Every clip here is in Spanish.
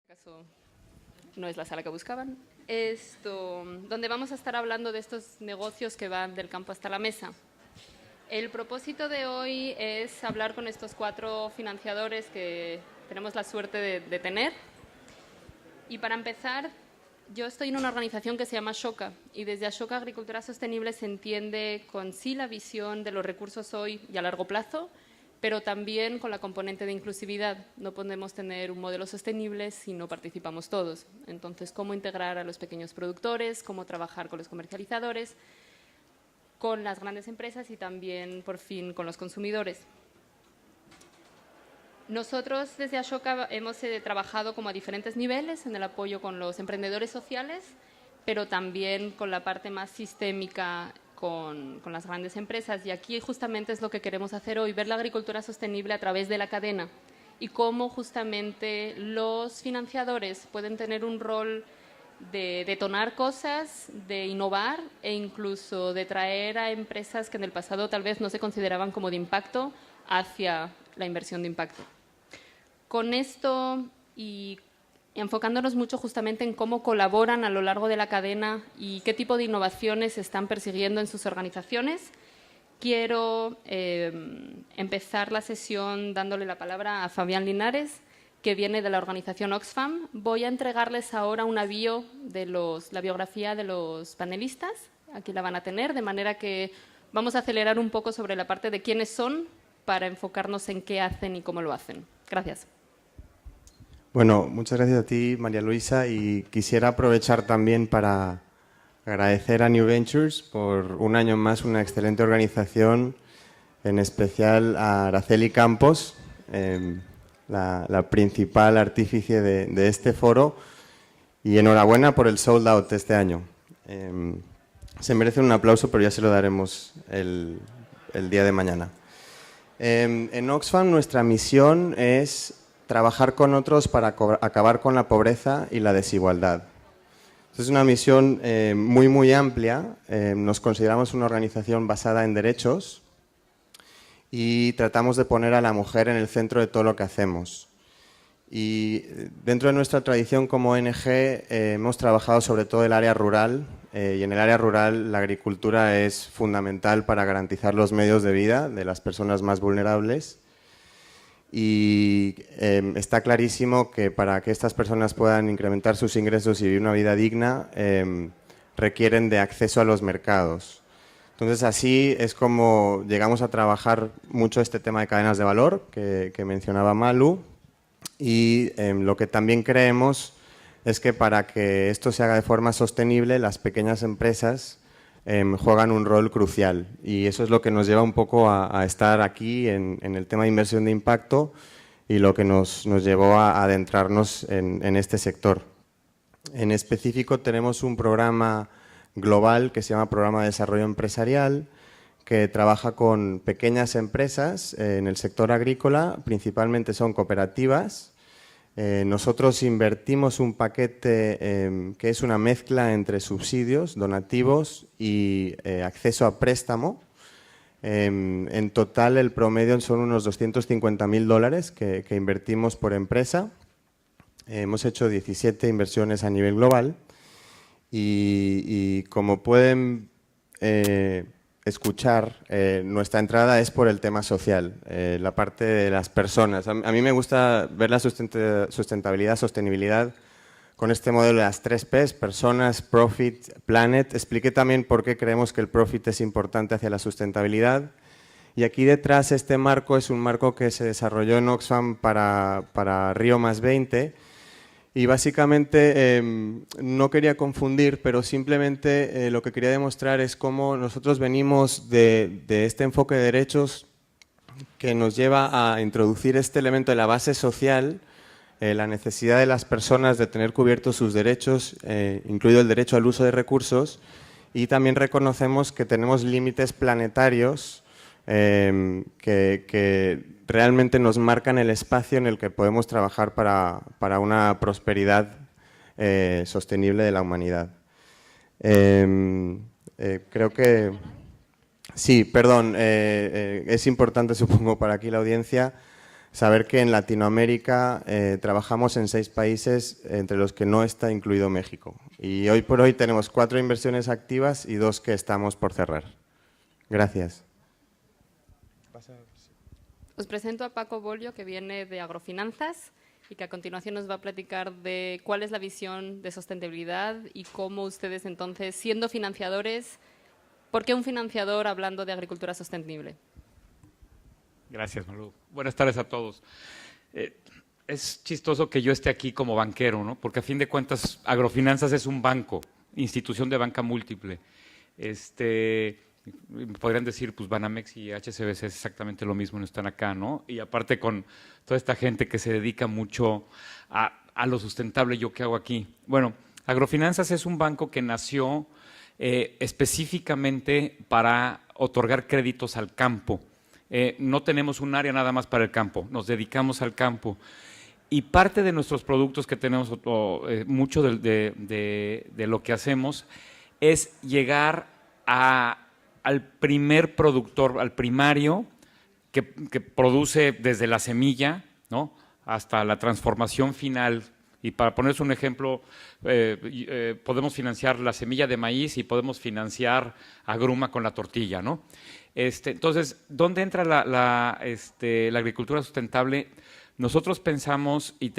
Caso no es la sala que buscaban. Donde vamos a estar hablando de estos negocios que van del campo hasta la mesa. El propósito de hoy es hablar con estos 4 financiadores que tenemos la suerte de tener. Y para empezar, yo estoy en una organización que se llama Ashoka, y desde Ashoka Agricultura Sostenible se entiende con sí la visión de los recursos hoy y a largo plazo, pero también con la componente de inclusividad. No podemos tener un modelo sostenible si no participamos todos. Entonces, cómo integrar a los pequeños productores, cómo trabajar con los comercializadores, con las grandes empresas y también, por fin, con los consumidores. Nosotros desde Ashoka hemos trabajado como a diferentes niveles en el apoyo con los emprendedores sociales, pero también con la parte más sistémica con las grandes empresas. Y aquí justamente es lo que queremos hacer hoy, ver la agricultura sostenible a través de la cadena y cómo justamente los financiadores pueden tener un rol de detonar cosas, de innovar e incluso de traer a empresas que en el pasado tal vez no se consideraban como de impacto hacia la inversión de impacto. Con esto y enfocándonos mucho justamente en cómo colaboran a lo largo de la cadena y qué tipo de innovaciones están persiguiendo en sus organizaciones, quiero empezar la sesión dándole la palabra a Fabián Linares, que viene de la organización Oxfam. Voy a entregarles ahora una la biografía de los panelistas. Aquí la van a tener, de manera que vamos a acelerar un poco sobre la parte de quiénes son para enfocarnos en qué hacen y cómo lo hacen. Gracias. Bueno, muchas gracias a ti, María Luisa, y quisiera aprovechar también para agradecer a New Ventures por un año más una excelente organización, en especial a Araceli Campos, la principal artífice de este foro, y enhorabuena por el sold out este año. Se merece un aplauso, pero ya se lo daremos el día de mañana. En Oxfam nuestra misión es trabajar con otros para acabar con la pobreza y la desigualdad. Es una misión muy amplia. Nos consideramos una organización basada en derechos y tratamos de poner a la mujer en el centro de todo lo que hacemos. Y dentro de nuestra tradición como ONG hemos trabajado sobre todo el área rural, y en el área rural la agricultura es fundamental para garantizar los medios de vida de las personas más vulnerables. Y está clarísimo que para que estas personas puedan incrementar sus ingresos y vivir una vida digna, requieren de acceso a los mercados. Entonces, así es como llegamos a trabajar mucho este tema de cadenas de valor que mencionaba Malu, y lo que también creemos es que para que esto se haga de forma sostenible, las pequeñas empresas juegan un rol crucial, y eso es lo que nos lleva un poco a estar aquí en el tema de inversión de impacto y lo que nos llevó a adentrarnos en este sector. En específico tenemos un programa global que se llama Programa de Desarrollo Empresarial, que trabaja con pequeñas empresas en el sector agrícola, principalmente son cooperativas. Nosotros invertimos un paquete que es una mezcla entre subsidios, donativos y acceso a préstamo. En total el promedio son unos $250.000 que invertimos por empresa. Hemos hecho 17 inversiones a nivel global y como pueden escuchar, nuestra entrada es por el tema social, la parte de las personas. A mí me gusta ver la sustentabilidad, sostenibilidad con este modelo de las 3 Ps, personas, profit, planet. Expliqué también por qué creemos que el profit es importante hacia la sustentabilidad. Y aquí detrás este marco es un marco que se desarrolló en Oxfam para Río+20. Y básicamente no quería confundir, pero simplemente lo que quería demostrar es cómo nosotros venimos de este enfoque de derechos que nos lleva a introducir este elemento de la base social, la necesidad de las personas de tener cubiertos sus derechos, incluido el derecho al uso de recursos, y también reconocemos que tenemos límites planetarios que realmente nos marcan el espacio en el que podemos trabajar para una prosperidad sostenible de la humanidad. Creo que… Sí, perdón, es importante, supongo, para aquí la audiencia saber que en Latinoamérica trabajamos en 6 países, entre los que no está incluido México. Y hoy por hoy tenemos 4 inversiones activas y 2 que estamos por cerrar. Gracias. Os presento a Paco Bolio, que viene de Agrofinanzas y que a continuación nos va a platicar de cuál es la visión de sostenibilidad y cómo ustedes entonces, siendo financiadores, ¿por qué un financiador hablando de agricultura sostenible? Gracias, Malu. Buenas tardes a todos. Es chistoso que yo esté aquí como banquero, ¿no? Porque a fin de cuentas Agrofinanzas es un banco, institución de banca múltiple. Podrían decir, pues Banamex y HSBC es exactamente lo mismo, no están acá, ¿no? Y aparte con toda esta gente que se dedica mucho a lo sustentable, ¿yo qué hago aquí? Bueno, Agrofinanzas es un banco que nació específicamente para otorgar créditos al campo. No tenemos un área nada más para el campo, nos dedicamos al campo. Y parte de nuestros productos que tenemos, mucho de lo que hacemos, es llegar al primer productor, al primario, que produce desde la semilla, ¿no?, hasta la transformación final. Y para ponerles un ejemplo, podemos financiar la semilla de maíz y podemos financiar agruma con la tortilla, ¿no? Entonces, ¿dónde entra la agricultura sustentable? Nosotros pensamos y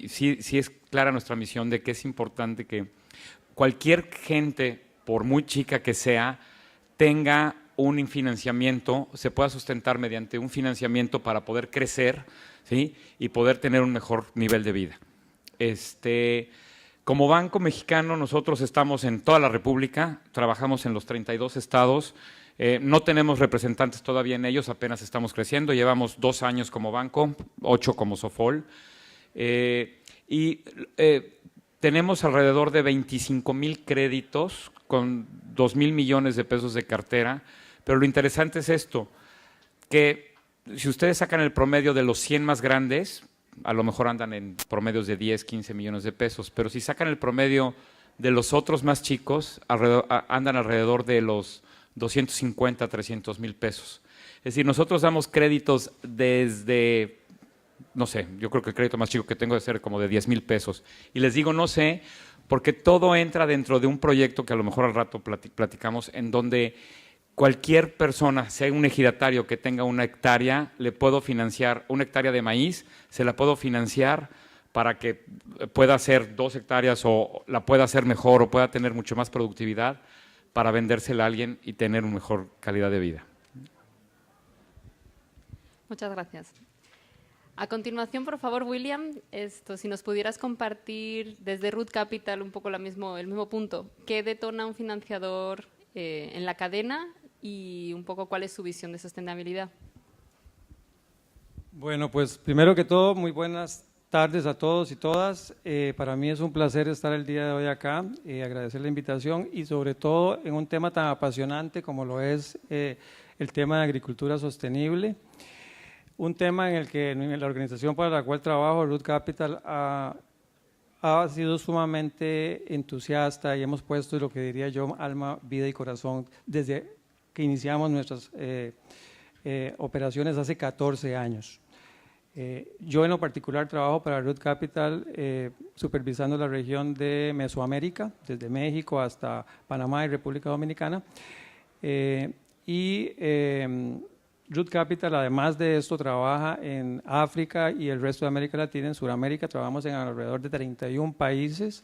sí es clara nuestra misión de que es importante que cualquier gente, por muy chica que sea, tenga un financiamiento, se pueda sustentar mediante un financiamiento para poder crecer, ¿sí?, y poder tener un mejor nivel de vida. Como Banco Mexicano, nosotros estamos en toda la República, trabajamos en los 32 estados, no tenemos representantes todavía en ellos, apenas estamos creciendo, llevamos 2 años como banco, 8 como Sofol, tenemos alrededor de 25,000 créditos con 2,000 millones de pesos de cartera, pero lo interesante es esto, que si ustedes sacan el promedio de los 100 más grandes, a lo mejor andan en promedios de 10, 15 millones de pesos, pero si sacan el promedio de los otros más chicos, andan alrededor de los 250, 300 mil pesos. Es decir, nosotros damos créditos desde, no sé, yo creo que el crédito más chico que tengo debe ser como de 10,000 pesos. Y les digo no sé, porque todo entra dentro de un proyecto que a lo mejor al rato platicamos, en donde cualquier persona, sea un ejidatario que tenga una hectárea, le puedo financiar una hectárea de maíz, se la puedo financiar para que pueda hacer 2 hectáreas o la pueda hacer mejor o pueda tener mucho más productividad para vendérsela a alguien y tener una mejor calidad de vida. Muchas gracias. A continuación, por favor, William, si nos pudieras compartir desde Root Capital un poco el mismo punto. ¿Qué detona un financiador en la cadena y un poco cuál es su visión de sostenibilidad? Bueno, pues primero que todo, muy buenas tardes a todos y todas. Para mí es un placer estar el día de hoy acá, agradecer la invitación y sobre todo en un tema tan apasionante como lo es el tema de agricultura sostenible. Un tema en el que la organización para la cual trabajo, Root Capital, ha sido sumamente entusiasta y hemos puesto lo que diría yo alma, vida y corazón desde que iniciamos nuestras operaciones hace 14 años. Yo en lo particular trabajo para Root Capital supervisando la región de Mesoamérica, desde México hasta Panamá y República Dominicana. Root Capital, además de esto, trabaja en África y el resto de América Latina. En Sudamérica trabajamos en alrededor de 31 países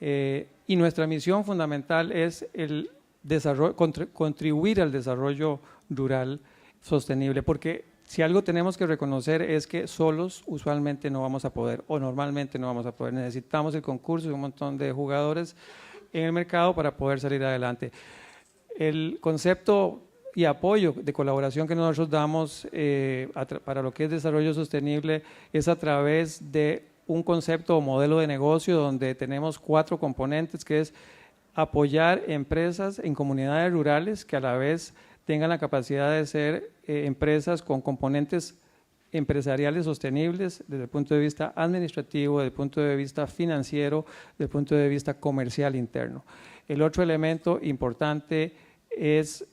y nuestra misión fundamental es el desarrollo, contribuir al desarrollo rural sostenible, porque si algo tenemos que reconocer es que solos usualmente no vamos a poder, o normalmente no vamos a poder. Necesitamos el concurso de un montón de jugadores en el mercado para poder salir adelante. El concepto y apoyo de colaboración que nosotros damos para lo que es desarrollo sostenible es a través de un concepto o modelo de negocio donde tenemos 4 componentes, que es apoyar empresas en comunidades rurales que a la vez tengan la capacidad de ser empresas con componentes empresariales sostenibles desde el punto de vista administrativo, desde el punto de vista financiero, desde el punto de vista comercial interno. El otro elemento importante es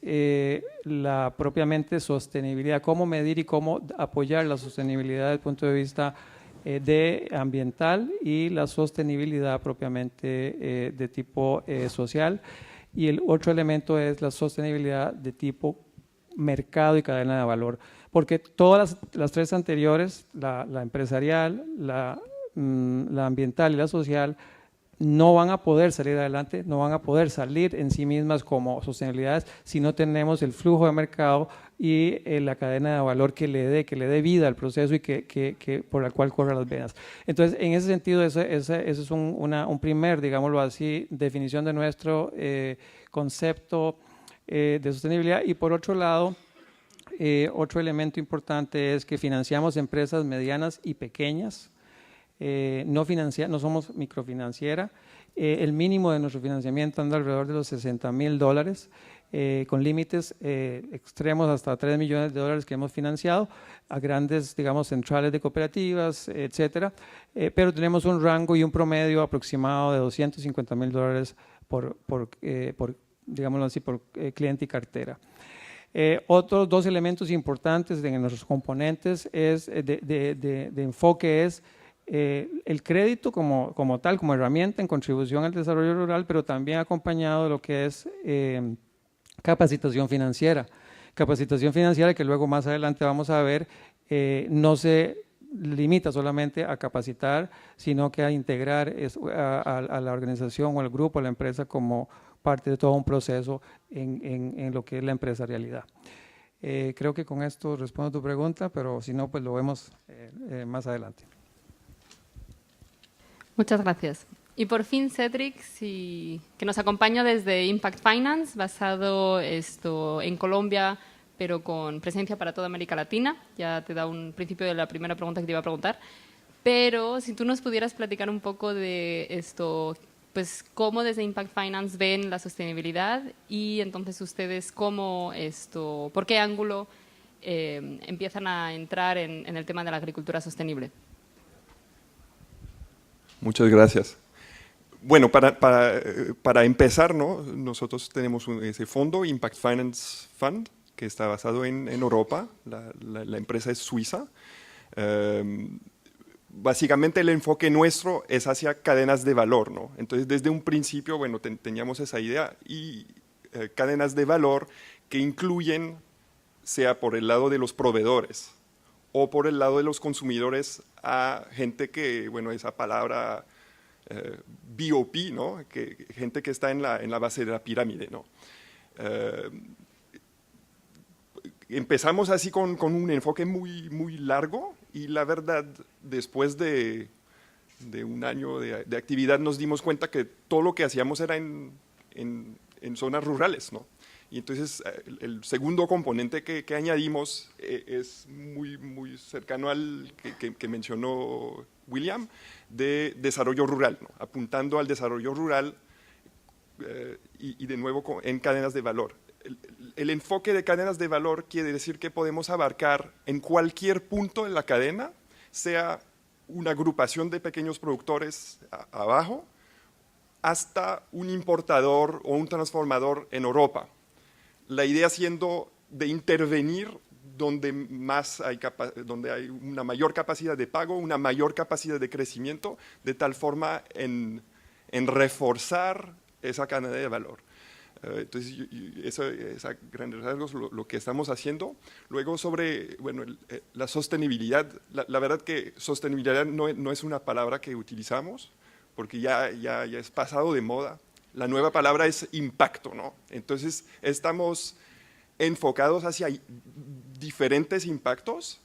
la propiamente sostenibilidad, cómo medir y cómo apoyar la sostenibilidad desde el punto de vista de ambiental y la sostenibilidad propiamente de tipo social. Y el otro elemento es la sostenibilidad de tipo mercado y cadena de valor, porque todas las tres anteriores, la empresarial, la ambiental y la social, no van a poder salir adelante, no van a poder salir en sí mismas como sostenibilidades si no tenemos el flujo de mercado y la cadena de valor que le dé vida al proceso y que por la cual corran las venas. Entonces, en ese sentido, ese es un primer, digámoslo así, definición de nuestro concepto de sostenibilidad. Y por otro lado, otro elemento importante es que financiamos empresas medianas y pequeñas. No somos microfinanciera. El mínimo de nuestro financiamiento anda alrededor de los $60,000, con límites extremos hasta $3 millones que hemos financiado a grandes, digamos, centrales de cooperativas, etcétera. Pero tenemos un rango y un promedio aproximado de $250,000 por digámoslo así, por cliente y cartera. Otros dos elementos importantes de nuestros componentes de enfoque es el crédito como tal, como herramienta en contribución al desarrollo rural, pero también acompañado de lo que es capacitación financiera. Capacitación financiera que luego más adelante vamos a ver, no se limita solamente a capacitar, sino que a integrar a la organización o al grupo, a la empresa como parte de todo un proceso en lo que es la empresarialidad. Creo que con esto respondo a tu pregunta, pero si no, pues lo vemos más adelante. Muchas gracias. Y por fin, Cedric, que nos acompaña desde Impact Finance, basado en Colombia, pero con presencia para toda América Latina. Ya te da un principio de la primera pregunta que te iba a preguntar. Pero si tú nos pudieras platicar un poco de pues cómo desde Impact Finance ven la sostenibilidad y entonces ustedes por qué ángulo empiezan a entrar en el tema de la agricultura sostenible. Muchas gracias. Bueno, para empezar, ¿no? Nosotros tenemos ese fondo, Impact Finance Fund, que está basado en Europa. La empresa es suiza. Básicamente el enfoque nuestro es hacia cadenas de valor, ¿no? Entonces, desde un principio, bueno, teníamos esa idea y cadenas de valor que incluyen, sea por el lado de los proveedores o por el lado de los consumidores, a gente que, bueno, esa palabra BOP, ¿no? Gente que está en la base de la pirámide, ¿no? Empezamos así con un enfoque muy, muy largo y la verdad, después de un año de actividad nos dimos cuenta que todo lo que hacíamos era en zonas rurales, ¿no? Y entonces el segundo componente que añadimos es muy, muy cercano al que mencionó William, de desarrollo rural, ¿no? Apuntando al desarrollo rural y de nuevo en cadenas de valor. El enfoque de cadenas de valor quiere decir que podemos abarcar en cualquier punto de la cadena, sea una agrupación de pequeños productores abajo, hasta un importador o un transformador en Europa. La idea siendo de intervenir donde hay una mayor capacidad de pago, una mayor capacidad de crecimiento, de tal forma en reforzar esa cadena de valor. Entonces, eso es a grandes rasgos lo que estamos haciendo. Luego sobre la sostenibilidad, la verdad que sostenibilidad no es una palabra que utilizamos, porque ya es pasado de moda. La nueva palabra es impacto, ¿no? Entonces, estamos enfocados hacia diferentes impactos.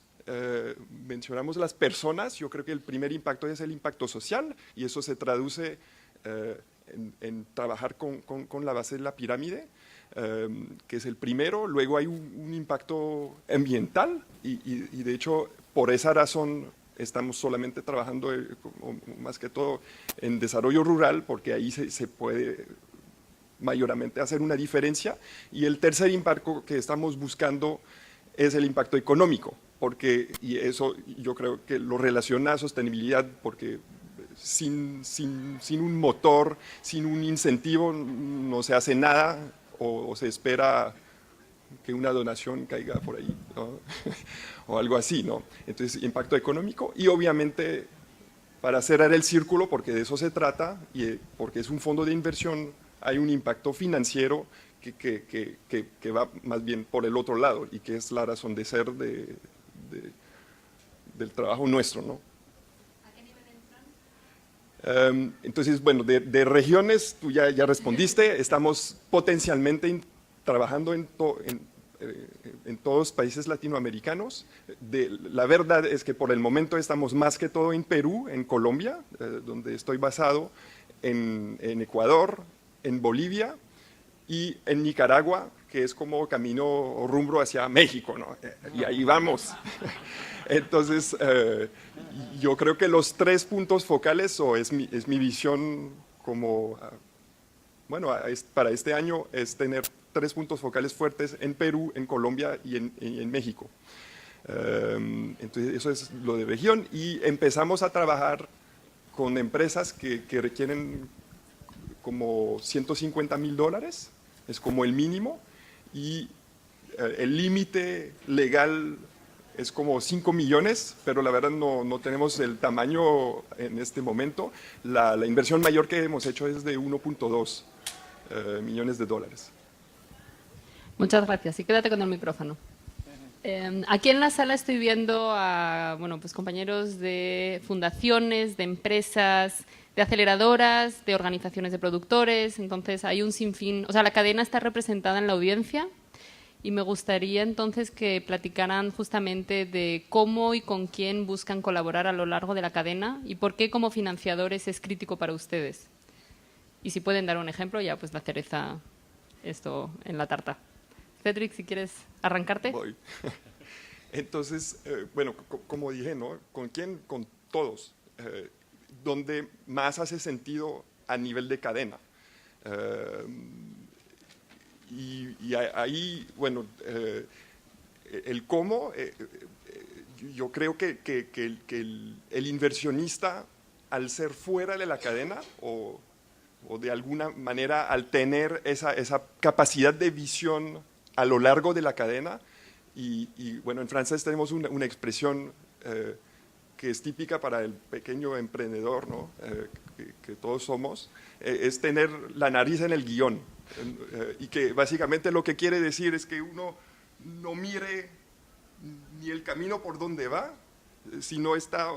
Mencionamos las personas, yo creo que el primer impacto es el impacto social, y eso se traduce en trabajar con la base de la pirámide, que es el primero. Luego hay un impacto ambiental y de hecho por esa razón estamos solamente trabajando más que todo en desarrollo rural, porque ahí se puede mayormente hacer una diferencia. Y el tercer impacto que estamos buscando es el impacto económico, y eso yo creo que lo relaciona a sostenibilidad, porque sin un motor, sin un incentivo, no se hace nada, o se espera que una donación caiga por ahí, ¿no? O algo así, ¿no? Entonces, impacto económico y obviamente para cerrar el círculo, porque de eso se trata, y porque es un fondo de inversión, hay un impacto financiero que va más bien por el otro lado y que es la razón de ser del trabajo nuestro, ¿no? ¿A qué nivel entran? Entonces, bueno, de regiones, tú ya respondiste, estamos potencialmente trabajando en todos los países latinoamericanos. La verdad es que por el momento estamos más que todo en Perú, en Colombia, donde estoy basado, en Ecuador, en Bolivia y en Nicaragua, que es como camino o rumbo hacia México, ¿no? Y ahí vamos. Entonces, yo creo que los 3 puntos focales, o es mi visión como, bueno, para este año, es tener 3 puntos focales fuertes en Perú, en Colombia y en México. Entonces, eso es lo de región y empezamos a trabajar con empresas que requieren como $150,000, es como el mínimo, y el límite legal es como 5 millones, pero la verdad no tenemos el tamaño en este momento. La inversión mayor que hemos hecho es de 1.2 millones de dólares. Muchas gracias. Y quédate con el micrófono. Aquí en la sala estoy viendo a pues compañeros de fundaciones, de empresas, de aceleradoras, de organizaciones de productores. Entonces hay un sinfín, o sea, la cadena está representada en la audiencia y me gustaría entonces que platicaran justamente de cómo y con quién buscan colaborar a lo largo de la cadena y por qué como financiadores es crítico para ustedes. Y si pueden dar un ejemplo, ya pues la cereza esto en la tarta. Cedric, si quieres arrancarte. Voy. Entonces, bueno, como dije, ¿no? ¿Con quién? Con todos. Donde más hace sentido a nivel de cadena. Y ahí, bueno, el cómo, yo creo que el inversionista, al ser fuera de la cadena o de alguna manera al tener esa capacidad de visión a lo largo de la cadena, y bueno, en francés tenemos una expresión que es típica para el pequeño emprendedor, ¿no? Que todos somos, es tener la nariz en el guión, y que básicamente lo que quiere decir es que uno no mire ni el camino por donde va, sino está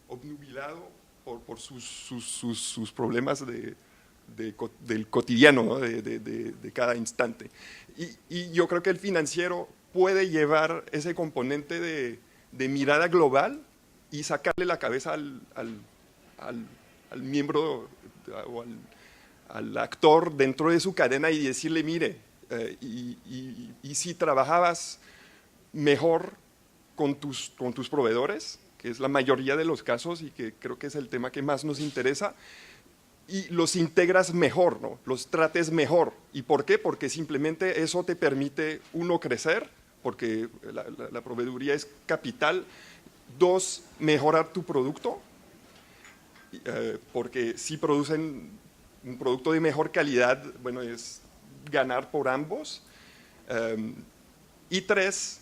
obnubilado por sus problemas del cotidiano, ¿no? de cada instante. Y yo creo que el financiero puede llevar ese componente de mirada global y sacarle la cabeza al miembro o al actor dentro de su cadena y decirle, mire, y si trabajabas mejor con tus proveedores, que es la mayoría de los casos y que creo que es el tema que más nos interesa, y los integras mejor, ¿no? Los trates mejor. ¿Y por qué? Porque simplemente eso te permite, uno, crecer, porque la proveeduría es capital. 2, mejorar tu producto, porque si producen un producto de mejor calidad, bueno, es ganar por ambos. Y 3,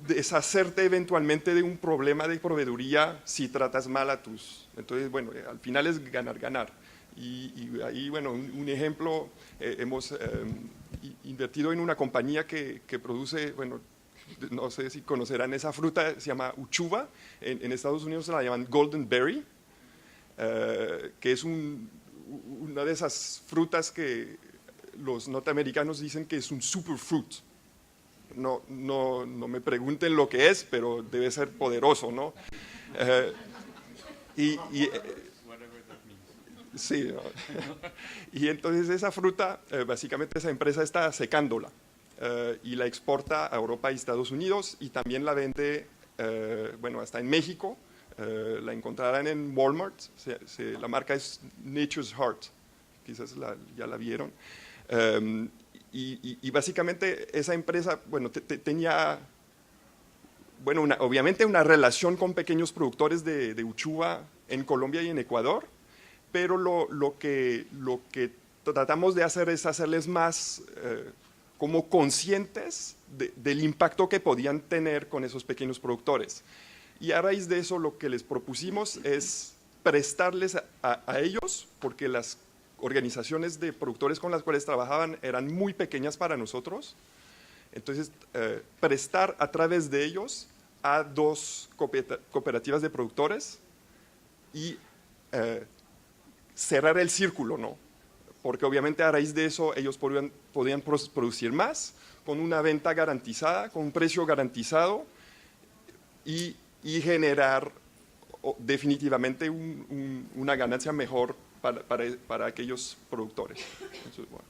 deshacerte eventualmente de un problema de proveeduría si tratas mal a tus. Entonces, bueno, al final es ganar, ganar. Y ahí, bueno, un ejemplo, hemos invertido en una compañía que produce, bueno, no sé si conocerán esa fruta, se llama uchuva, en Estados Unidos se la llaman golden berry, que es una de esas frutas que los norteamericanos dicen que es un superfruit. No me pregunten lo que es, pero debe ser poderoso, ¿no? Sí, ¿no? Y entonces esa fruta, básicamente esa empresa está secándola y la exporta a Europa y Estados Unidos y también la vende, bueno, hasta en México. La encontrarán en Walmart, la marca es Nature's Heart, quizás ya la vieron. Y básicamente esa empresa, bueno, tenía, bueno, obviamente una relación con pequeños productores de uchuva en Colombia y en Ecuador, pero lo que tratamos de hacer es hacerles más como conscientes del impacto que podían tener con esos pequeños productores. Y a raíz de eso lo que les propusimos es prestarles a ellos, porque las organizaciones de productores con las cuales trabajaban eran muy pequeñas para nosotros, entonces prestar a través de ellos a 2 cooperativas de productores y cerrar el círculo, ¿no? Porque obviamente a raíz de eso ellos podían producir más, con una venta garantizada, con un precio garantizado y generar definitivamente una ganancia mejor para aquellos productores. Entonces, bueno.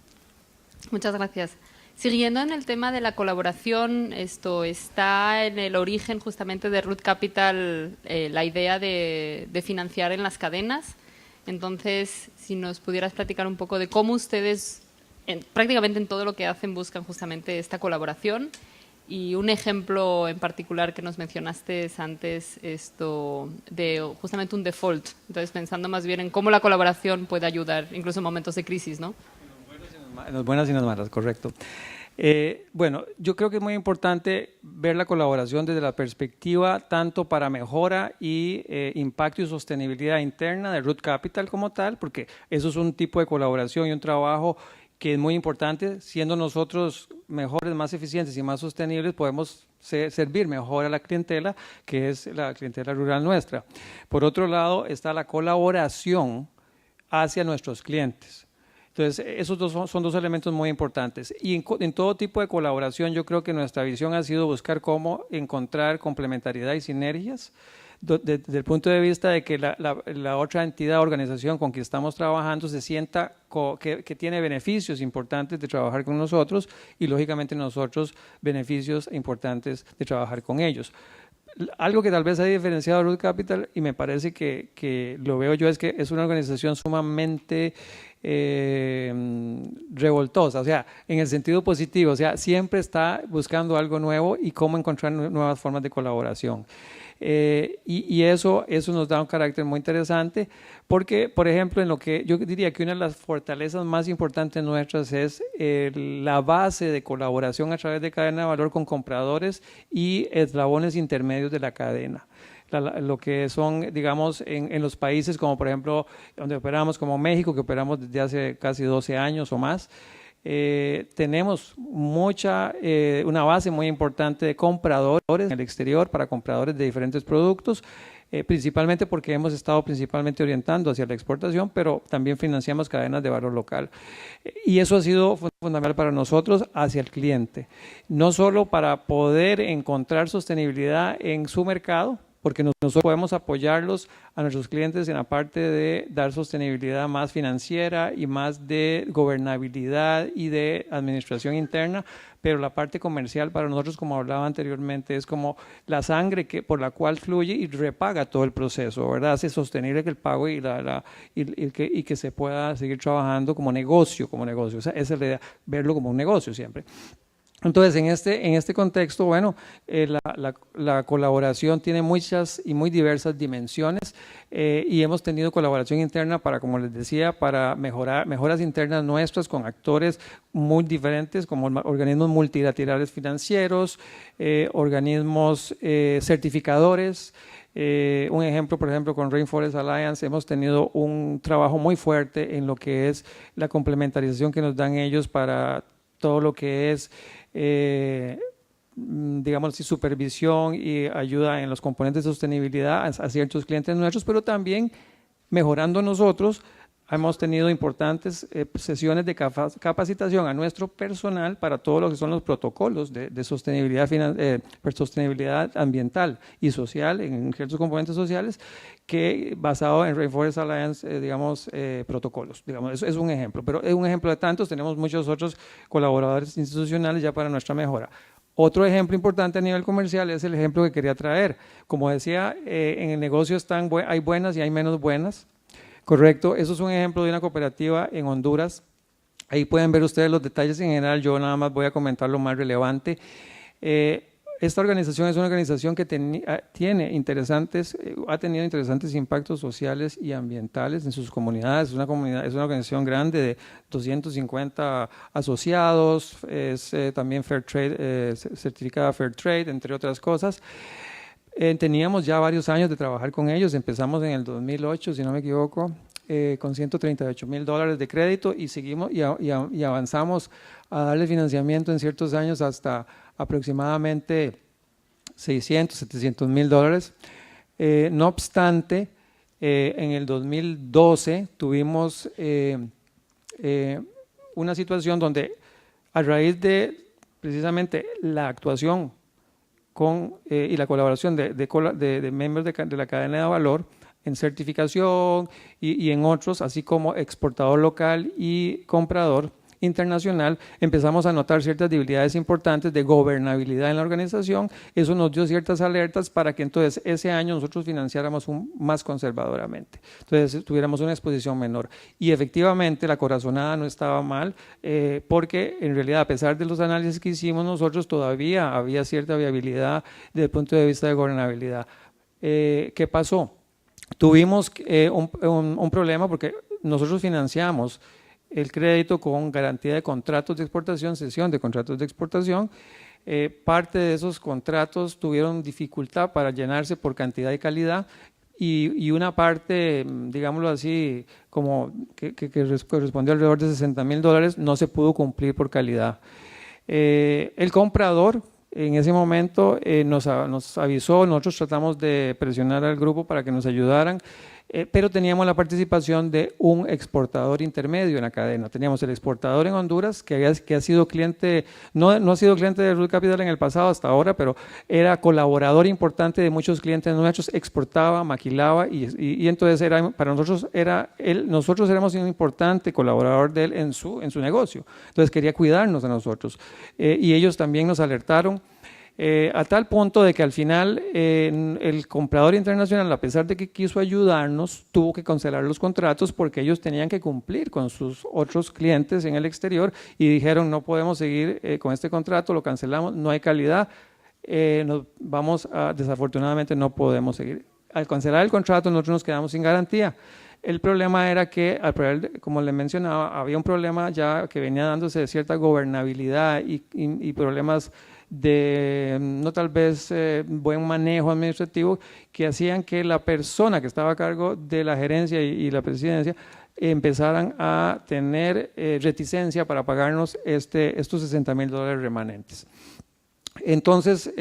Muchas gracias. Siguiendo en el tema de la colaboración, esto está en el origen justamente de Root Capital, la idea de financiar en las cadenas. Entonces, si nos pudieras platicar un poco de cómo ustedes, prácticamente en todo lo que hacen, buscan justamente esta colaboración, y un ejemplo en particular que nos mencionaste antes, esto de justamente un default. Entonces, pensando más bien en cómo la colaboración puede ayudar, incluso en momentos de crisis, ¿no? En las buenas y en las malas, correcto. Bueno, yo creo que es muy importante ver la colaboración desde la perspectiva tanto para mejora y impacto y sostenibilidad interna de Root Capital como tal, porque eso es un tipo de colaboración y un trabajo que es muy importante. Siendo nosotros mejores, más eficientes y más sostenibles, podemos servir mejor a la clientela, que es la clientela rural nuestra. Por otro lado, está la colaboración hacia nuestros clientes. Entonces, esos son 2 elementos muy importantes. Y en todo tipo de colaboración, yo creo que nuestra visión ha sido buscar cómo encontrar complementariedad y sinergias desde el punto de vista de que la otra entidad, organización con que estamos trabajando se sienta que tiene beneficios importantes de trabajar con nosotros y, lógicamente, nosotros beneficios importantes de trabajar con ellos. Algo que tal vez ha diferenciado a Root Capital, y me parece que lo veo yo, es que es una organización sumamente revoltosa, o sea, en el sentido positivo, o sea, siempre está buscando algo nuevo y cómo encontrar nuevas formas de colaboración. Y eso nos da un carácter muy interesante porque, por ejemplo, en lo que yo diría que una de las fortalezas más importantes nuestras es la base de colaboración a través de cadena de valor con compradores y eslabones intermedios de la cadena. Lo que son, digamos, en los países como, por ejemplo, donde operamos como México, que operamos desde hace casi 12 años o más, tenemos una base muy importante de compradores en el exterior para compradores de diferentes productos, principalmente porque hemos estado principalmente orientando hacia la exportación, pero también financiamos cadenas de valor local. Y eso ha sido fundamental para nosotros hacia el cliente, no solo para poder encontrar sostenibilidad en su mercado, porque nosotros podemos apoyarlos a nuestros clientes en la parte de dar sostenibilidad más financiera y más de gobernabilidad y de administración interna, pero la parte comercial para nosotros, como hablaba anteriormente, es como la sangre por la cual fluye y repaga todo el proceso, ¿verdad? Hace sostenible que el pago y que se pueda seguir trabajando como negocio. O sea, esa es la idea, verlo como un negocio siempre. Entonces, en este contexto, bueno, la colaboración tiene muchas y muy diversas dimensiones y hemos tenido colaboración interna para, como les decía, para mejoras internas nuestras con actores muy diferentes como organismos multilaterales financieros, organismos certificadores. Un ejemplo, por ejemplo, con Rainforest Alliance hemos tenido un trabajo muy fuerte en lo que es la complementarización que nos dan ellos para todo lo que es digamos así, supervisión y ayuda en los componentes de sostenibilidad a ciertos clientes nuestros, pero también mejorando nosotros. Hemos tenido importantes sesiones de capacitación a nuestro personal para todo lo que son los protocolos de sostenibilidad, sostenibilidad ambiental y social, en ciertos componentes sociales, que basado en Rainforest Alliance, protocolos. Digamos, eso es un ejemplo, pero es un ejemplo de tantos. Tenemos muchos otros colaboradores institucionales ya para nuestra mejora. Otro ejemplo importante a nivel comercial es el ejemplo que quería traer. Como decía, en el negocio hay buenas y hay menos buenas. Correcto, eso es un ejemplo de una cooperativa en Honduras. Ahí pueden ver ustedes los detalles en general, yo nada más voy a comentar lo más relevante. esta organización es una organización que tiene ha tenido interesantes impactos sociales y ambientales en sus comunidades. Es una organización grande de 250 asociados, es también Fair Trade, certificada Fair Trade, entre otras cosas. Teníamos ya varios años de trabajar con ellos, empezamos en el 2008, si no me equivoco, con $138,000 de crédito y seguimos y avanzamos a darle financiamiento en ciertos años hasta aproximadamente $600,000, $700,000. No obstante, en el 2012 tuvimos una situación donde a raíz de precisamente la actuación y la colaboración de miembros de la cadena de valor en certificación y en otros, así como exportador local y comprador internacional, empezamos a notar ciertas debilidades importantes de gobernabilidad en la organización. Eso nos dio ciertas alertas para que entonces ese año nosotros financiáramos más conservadoramente, entonces tuviéramos una exposición menor. Y efectivamente la corazonada no estaba mal, porque en realidad, a pesar de los análisis que hicimos nosotros, todavía había cierta viabilidad desde el punto de vista de gobernabilidad. ¿Qué pasó? Tuvimos un problema porque nosotros financiamos el crédito con garantía de contratos de exportación, cesión de contratos de exportación. Parte de esos contratos tuvieron dificultad para llenarse por cantidad y calidad, y una parte, digámoslo así, como que correspondió alrededor de $60,000, no se pudo cumplir por calidad. El comprador en ese momento nos avisó, nosotros tratamos de presionar al grupo para que nos ayudaran, pero teníamos la participación de un exportador intermedio en la cadena. Teníamos el exportador en Honduras, que ha sido cliente, no ha sido cliente de Root Capital en el pasado hasta ahora, pero era colaborador importante de muchos clientes nuestros, exportaba, maquilaba, y entonces para nosotros nosotros éramos un importante colaborador de él en su negocio. Entonces quería cuidarnos de nosotros, y ellos también nos alertaron. A tal punto de que al final el comprador internacional, a pesar de que quiso ayudarnos, tuvo que cancelar los contratos porque ellos tenían que cumplir con sus otros clientes en el exterior y dijeron: no podemos seguir con este contrato, lo cancelamos, no hay calidad, desafortunadamente no podemos seguir. Al cancelar el contrato nosotros nos quedamos sin garantía. El problema era que, como le mencionaba, había un problema ya que venía dándose de cierta gobernabilidad y problemas de no tal vez buen manejo administrativo, que hacían que la persona que estaba a cargo de la gerencia y la presidencia empezaran a tener reticencia para pagarnos estos $60,000 remanentes. Entonces,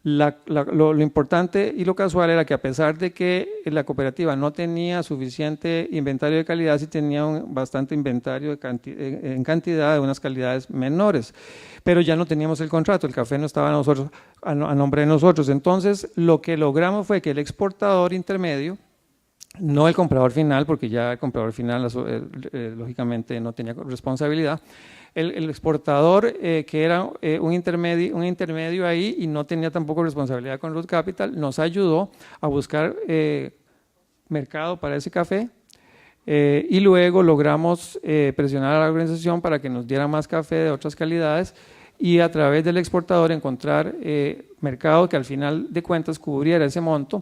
lo importante y lo casual era que, a pesar de que la cooperativa no tenía suficiente inventario de calidad, sí tenía bastante inventario en cantidad de unas calidades menores, pero ya no teníamos el contrato, el café no estaba a nombre de nosotros. Entonces lo que logramos fue que el exportador intermedio, no el comprador final, porque ya el comprador final lógicamente no tenía responsabilidad, el exportador, que era un intermedio ahí y no tenía tampoco responsabilidad con Root Capital, nos ayudó a buscar mercado para ese café, y luego logramos presionar a la organización para que nos diera más café de otras calidades, y a través del exportador encontrar mercado que al final de cuentas cubriera ese monto.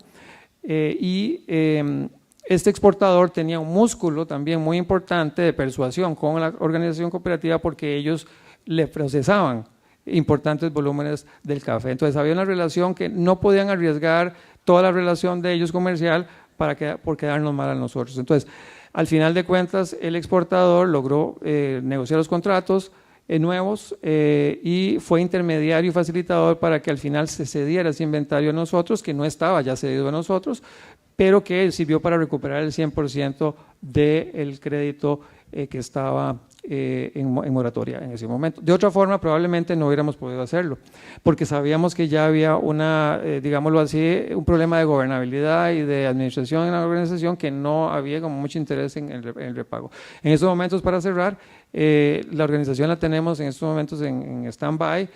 Este exportador tenía un músculo también muy importante de persuasión con la organización cooperativa, porque ellos le procesaban importantes volúmenes del café. Entonces había una relación que no podían arriesgar toda la relación de ellos comercial por quedarnos mal a nosotros. Entonces, al final de cuentas, el exportador logró negociar los contratos nuevos, y fue intermediario y facilitador para que al final se cediera ese inventario a nosotros, que no estaba ya cedido a nosotros, pero que sirvió para recuperar el 100% del crédito que estaba en moratoria en ese momento. De otra forma, probablemente no hubiéramos podido hacerlo, porque sabíamos que ya había digámoslo así, un problema de gobernabilidad y de administración en la organización, que no había como mucho interés en el repago. En estos momentos, para cerrar, la organización la tenemos en estos momentos en stand-by.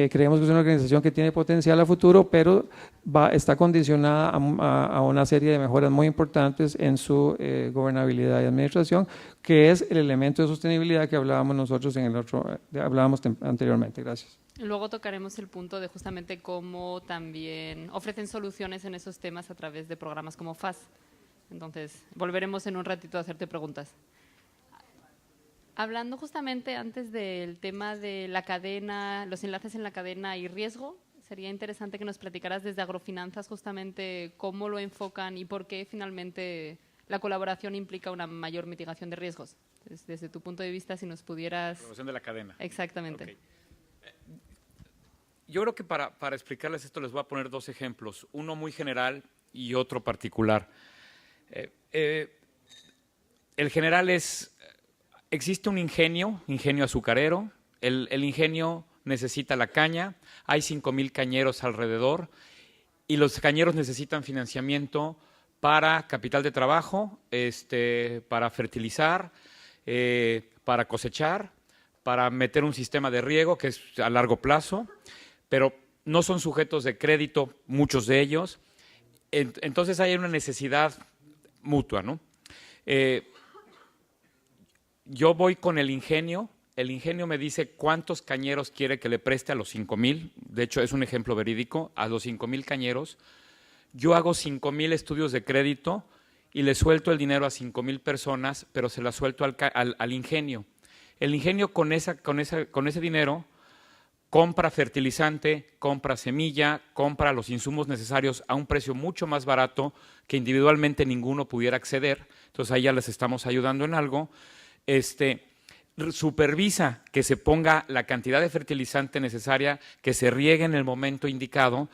Creemos que es una organización que tiene potencial a futuro, pero está condicionada a una serie de mejoras muy importantes en su gobernabilidad y administración, que es el elemento de sostenibilidad que hablábamos nosotros hablábamos anteriormente. Gracias. Luego tocaremos el punto de justamente cómo también ofrecen soluciones en esos temas a través de programas como FAS. Entonces, volveremos en un ratito a hacerte preguntas. Hablando justamente antes del tema de la cadena, los enlaces en la cadena y riesgo, sería interesante que nos platicaras desde Agrofinanzas justamente cómo lo enfocan y por qué finalmente la colaboración implica una mayor mitigación de riesgos. Entonces, desde tu punto de vista, si nos pudieras… Programación de la cadena. Exactamente. Okay. Yo creo que para explicarles esto les voy a poner dos ejemplos, uno muy general y otro particular. El general es, existe un ingenio azucarero, el ingenio necesita la caña, hay 5,000 cañeros alrededor y los cañeros necesitan financiamiento para capital de trabajo, para fertilizar, para cosechar, para meter un sistema de riego que es a largo plazo, pero no son sujetos de crédito, muchos de ellos. Entonces hay una necesidad mutua, ¿no? Yo voy con el ingenio me dice cuántos cañeros quiere que le preste a los 5,000, de hecho es un ejemplo verídico, a los 5,000 cañeros. Yo hago 5,000 estudios de crédito y le suelto el dinero a 5,000 personas, pero se la suelto al ingenio. El ingenio con ese dinero compra fertilizante, compra semilla, compra los insumos necesarios a un precio mucho más barato que individualmente ninguno pudiera acceder. Entonces ahí ya les estamos ayudando en algo. Supervisa que se ponga la cantidad de fertilizante necesaria, que se riegue en el momento indicado,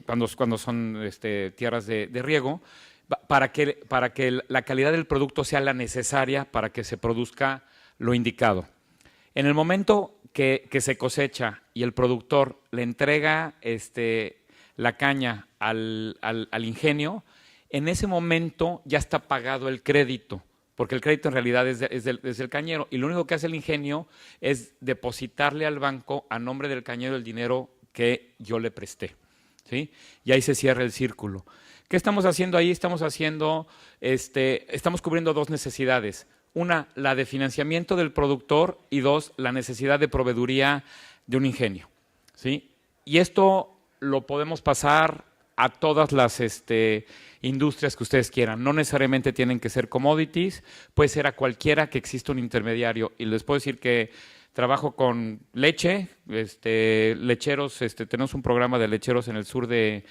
cuando son tierras de riego, para que la calidad del producto sea la necesaria para que se produzca lo indicado. En el momento que se cosecha y el productor le entrega la caña al ingenio, en ese momento ya está pagado el crédito, porque el crédito en realidad es del cañero, y lo único que hace el ingenio es depositarle al banco a nombre del cañero el dinero que yo le presté, ¿sí? Y ahí se cierra el círculo. ¿Qué estamos haciendo ahí? Estamos cubriendo dos necesidades. Una, la de financiamiento del productor, y dos, la necesidad de proveeduría de un ingenio, ¿sí? Y esto lo podemos pasar a todas las industrias que ustedes quieran. No necesariamente tienen que ser commodities, puede ser a cualquiera que exista un intermediario. Y les puedo decir que trabajo con leche, lecheros, tenemos un programa de lecheros en el sur de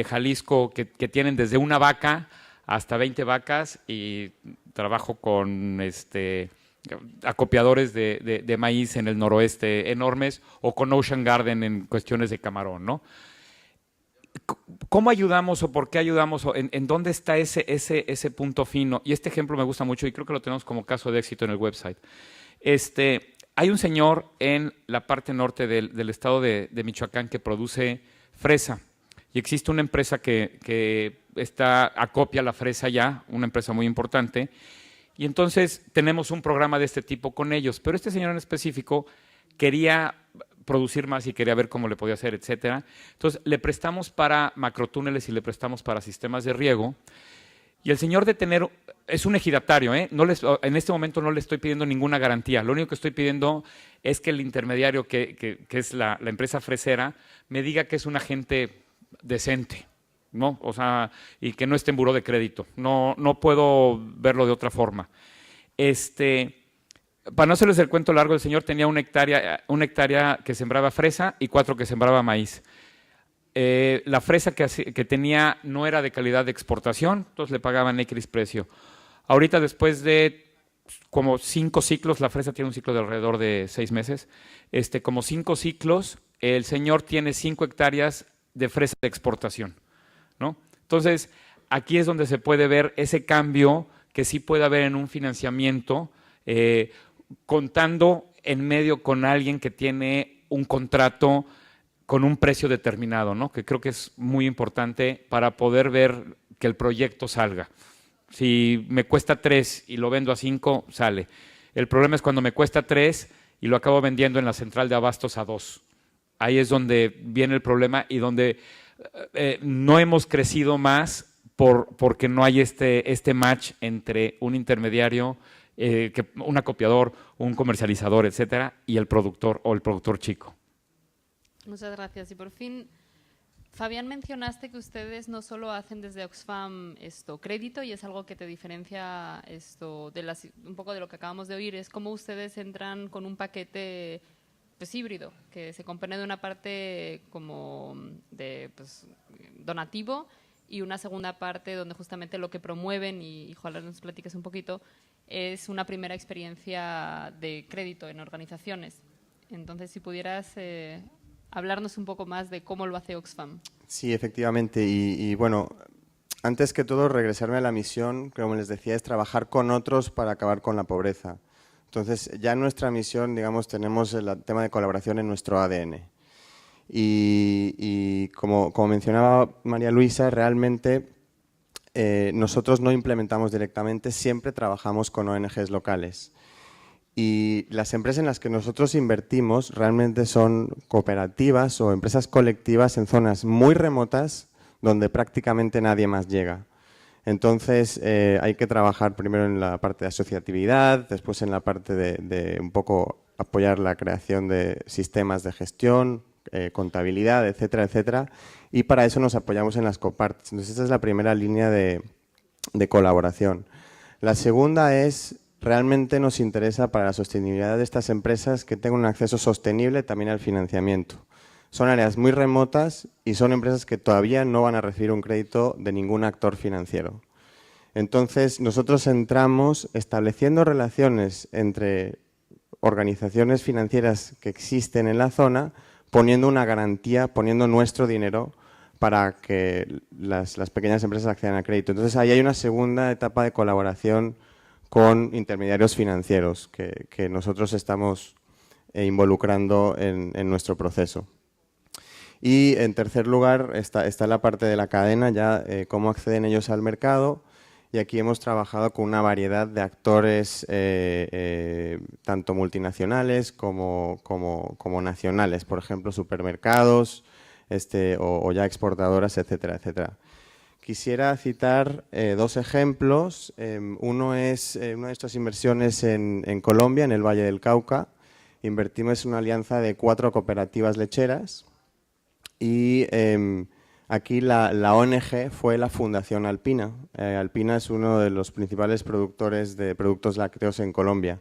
Jalisco que tienen desde una vaca hasta 20 vacas, y trabajo con acopiadores de maíz en el noroeste enormes, o con Ocean Garden en cuestiones de camarón, ¿no? ¿Cómo ayudamos o por qué ayudamos? ¿En dónde está ese punto fino? Y este ejemplo me gusta mucho y creo que lo tenemos como caso de éxito en el website. Hay un señor en la parte norte del estado de Michoacán que produce fresa, y existe una empresa que acopia la fresa ya, una empresa muy importante, y entonces tenemos un programa de este tipo con ellos, pero este señor en específico quería producir más y quería ver cómo le podía hacer, etcétera. Entonces le prestamos para macrotúneles y le prestamos para sistemas de riego, y el señor es un ejidatario, en este momento no le estoy pidiendo ninguna garantía, lo único que estoy pidiendo es que el intermediario, que es la empresa fresera, me diga que es un agente decente, ¿no? O sea, y que no esté en buró de crédito. No puedo verlo de otra forma. Para no hacerles el cuento largo, el señor tenía una hectárea que sembraba fresa y 4 que sembraba maíz. La fresa que tenía no era de calidad de exportación, entonces le pagaban X precio. Ahorita, después de como 5 ciclos, la fresa tiene un ciclo de alrededor de 6 meses, como 5 ciclos, el señor tiene 5 hectáreas de fresa de exportación, ¿no? Entonces, aquí es donde se puede ver ese cambio que sí puede haber en un financiamiento, contando en medio con alguien que tiene un contrato con un precio determinado, ¿no? Que creo que es muy importante para poder ver que el proyecto salga. Si me cuesta 3 y lo vendo a 5, sale. El problema es cuando me cuesta 3 y lo acabo vendiendo en la central de abastos a 2. Ahí es donde viene el problema y donde no hemos crecido más porque no hay este match entre un intermediario, un acopiador, un comercializador, etcétera, y el productor o el productor chico. Muchas gracias. Y por fin, Fabián, mencionaste que ustedes no solo hacen desde Oxfam crédito, y es algo que te diferencia un poco de lo que acabamos de oír, es cómo ustedes entran con un paquete pues híbrido, que se compone de una parte como de donativo y una segunda parte donde justamente lo que promueven, y ojalá nos platiques un poquito, es una primera experiencia de crédito en organizaciones. Entonces, si pudieras hablarnos un poco más de cómo lo hace Oxfam. Sí, efectivamente. Y bueno, antes que todo, regresarme a la misión, que como les decía, es trabajar con otros para acabar con la pobreza. Entonces, ya en nuestra misión, digamos, tenemos el tema de colaboración en nuestro ADN. Y como mencionaba María Luisa, realmente nosotros no implementamos directamente, siempre trabajamos con ONGs locales. Y las empresas en las que nosotros invertimos realmente son cooperativas o empresas colectivas en zonas muy remotas donde prácticamente nadie más llega. Entonces hay que trabajar primero en la parte de asociatividad, después en la parte de un poco apoyar la creación de sistemas de gestión, contabilidad, etcétera, etcétera. Y para eso nos apoyamos en las copartes. Entonces esta es la primera línea de colaboración. La segunda es, realmente nos interesa para la sostenibilidad de estas empresas que tengan un acceso sostenible también al financiamiento. Son áreas muy remotas y son empresas que todavía no van a recibir un crédito de ningún actor financiero. Entonces, nosotros entramos estableciendo relaciones entre organizaciones financieras que existen en la zona, poniendo una garantía, poniendo nuestro dinero para que las pequeñas empresas accedan a crédito. Entonces, ahí hay una segunda etapa de colaboración con intermediarios financieros que nosotros estamos involucrando en nuestro proceso. Y en tercer lugar está la parte de la cadena, ya cómo acceden ellos al mercado, y aquí hemos trabajado con una variedad de actores, tanto multinacionales como nacionales, por ejemplo, supermercados o ya exportadoras, etcétera, etcétera. Quisiera citar dos ejemplos. Uno es una de estas inversiones en Colombia, en el Valle del Cauca. Invertimos en una alianza de 4 cooperativas lecheras y aquí la ONG fue la Fundación Alpina. Alpina es uno de los principales productores de productos lácteos en Colombia.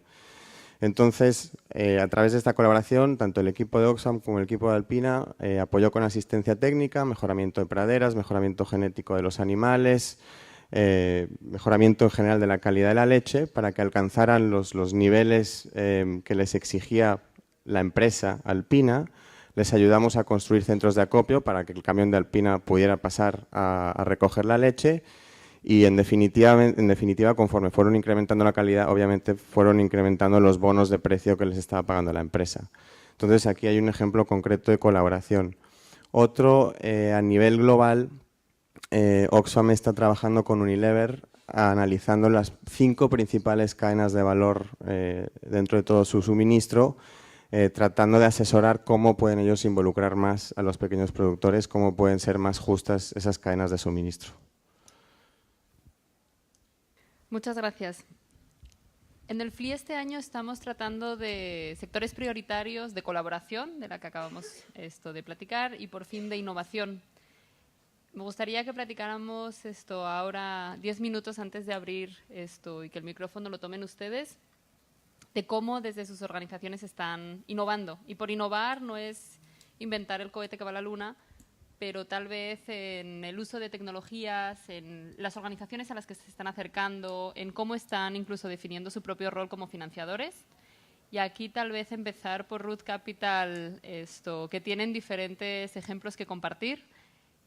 Entonces, a través de esta colaboración, tanto el equipo de Oxfam como el equipo de Alpina apoyó con asistencia técnica, mejoramiento de praderas, mejoramiento genético de los animales, mejoramiento en general de la calidad de la leche para que alcanzaran los niveles que les exigía la empresa Alpina. Les ayudamos a construir centros de acopio para que el camión de Alpina pudiera pasar a recoger la leche. Y en definitiva, conforme fueron incrementando la calidad, obviamente fueron incrementando los bonos de precio que les estaba pagando la empresa. Entonces, aquí hay un ejemplo concreto de colaboración. Otro, a nivel global, Oxfam está trabajando con Unilever, analizando las 5 principales cadenas de valor dentro de todo su suministro, tratando de asesorar cómo pueden ellos involucrar más a los pequeños productores, cómo pueden ser más justas esas cadenas de suministro. Muchas gracias. En el FLI este año estamos tratando de sectores prioritarios de colaboración, de la que acabamos de platicar, y por fin de innovación. Me gustaría que platicáramos ahora 10 minutos antes de abrir y que el micrófono lo tomen ustedes, de cómo desde sus organizaciones están innovando. Y por innovar no es inventar el cohete que va a la luna, pero tal vez en el uso de tecnologías, en las organizaciones a las que se están acercando, en cómo están incluso definiendo su propio rol como financiadores. Y aquí tal vez empezar por Root Capital, que tienen diferentes ejemplos que compartir,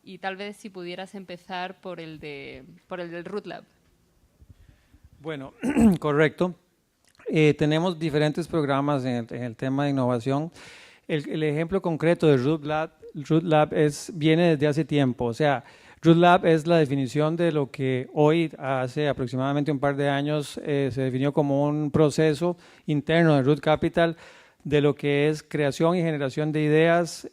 y tal vez si pudieras empezar por el del Root Lab. Bueno, correcto. Tenemos diferentes programas en el tema de innovación. El ejemplo concreto de Root Lab viene desde hace tiempo. O sea, Root Lab es la definición de lo que hoy, hace aproximadamente un par de años, se definió como un proceso interno de Root Capital de lo que es creación y generación de ideas,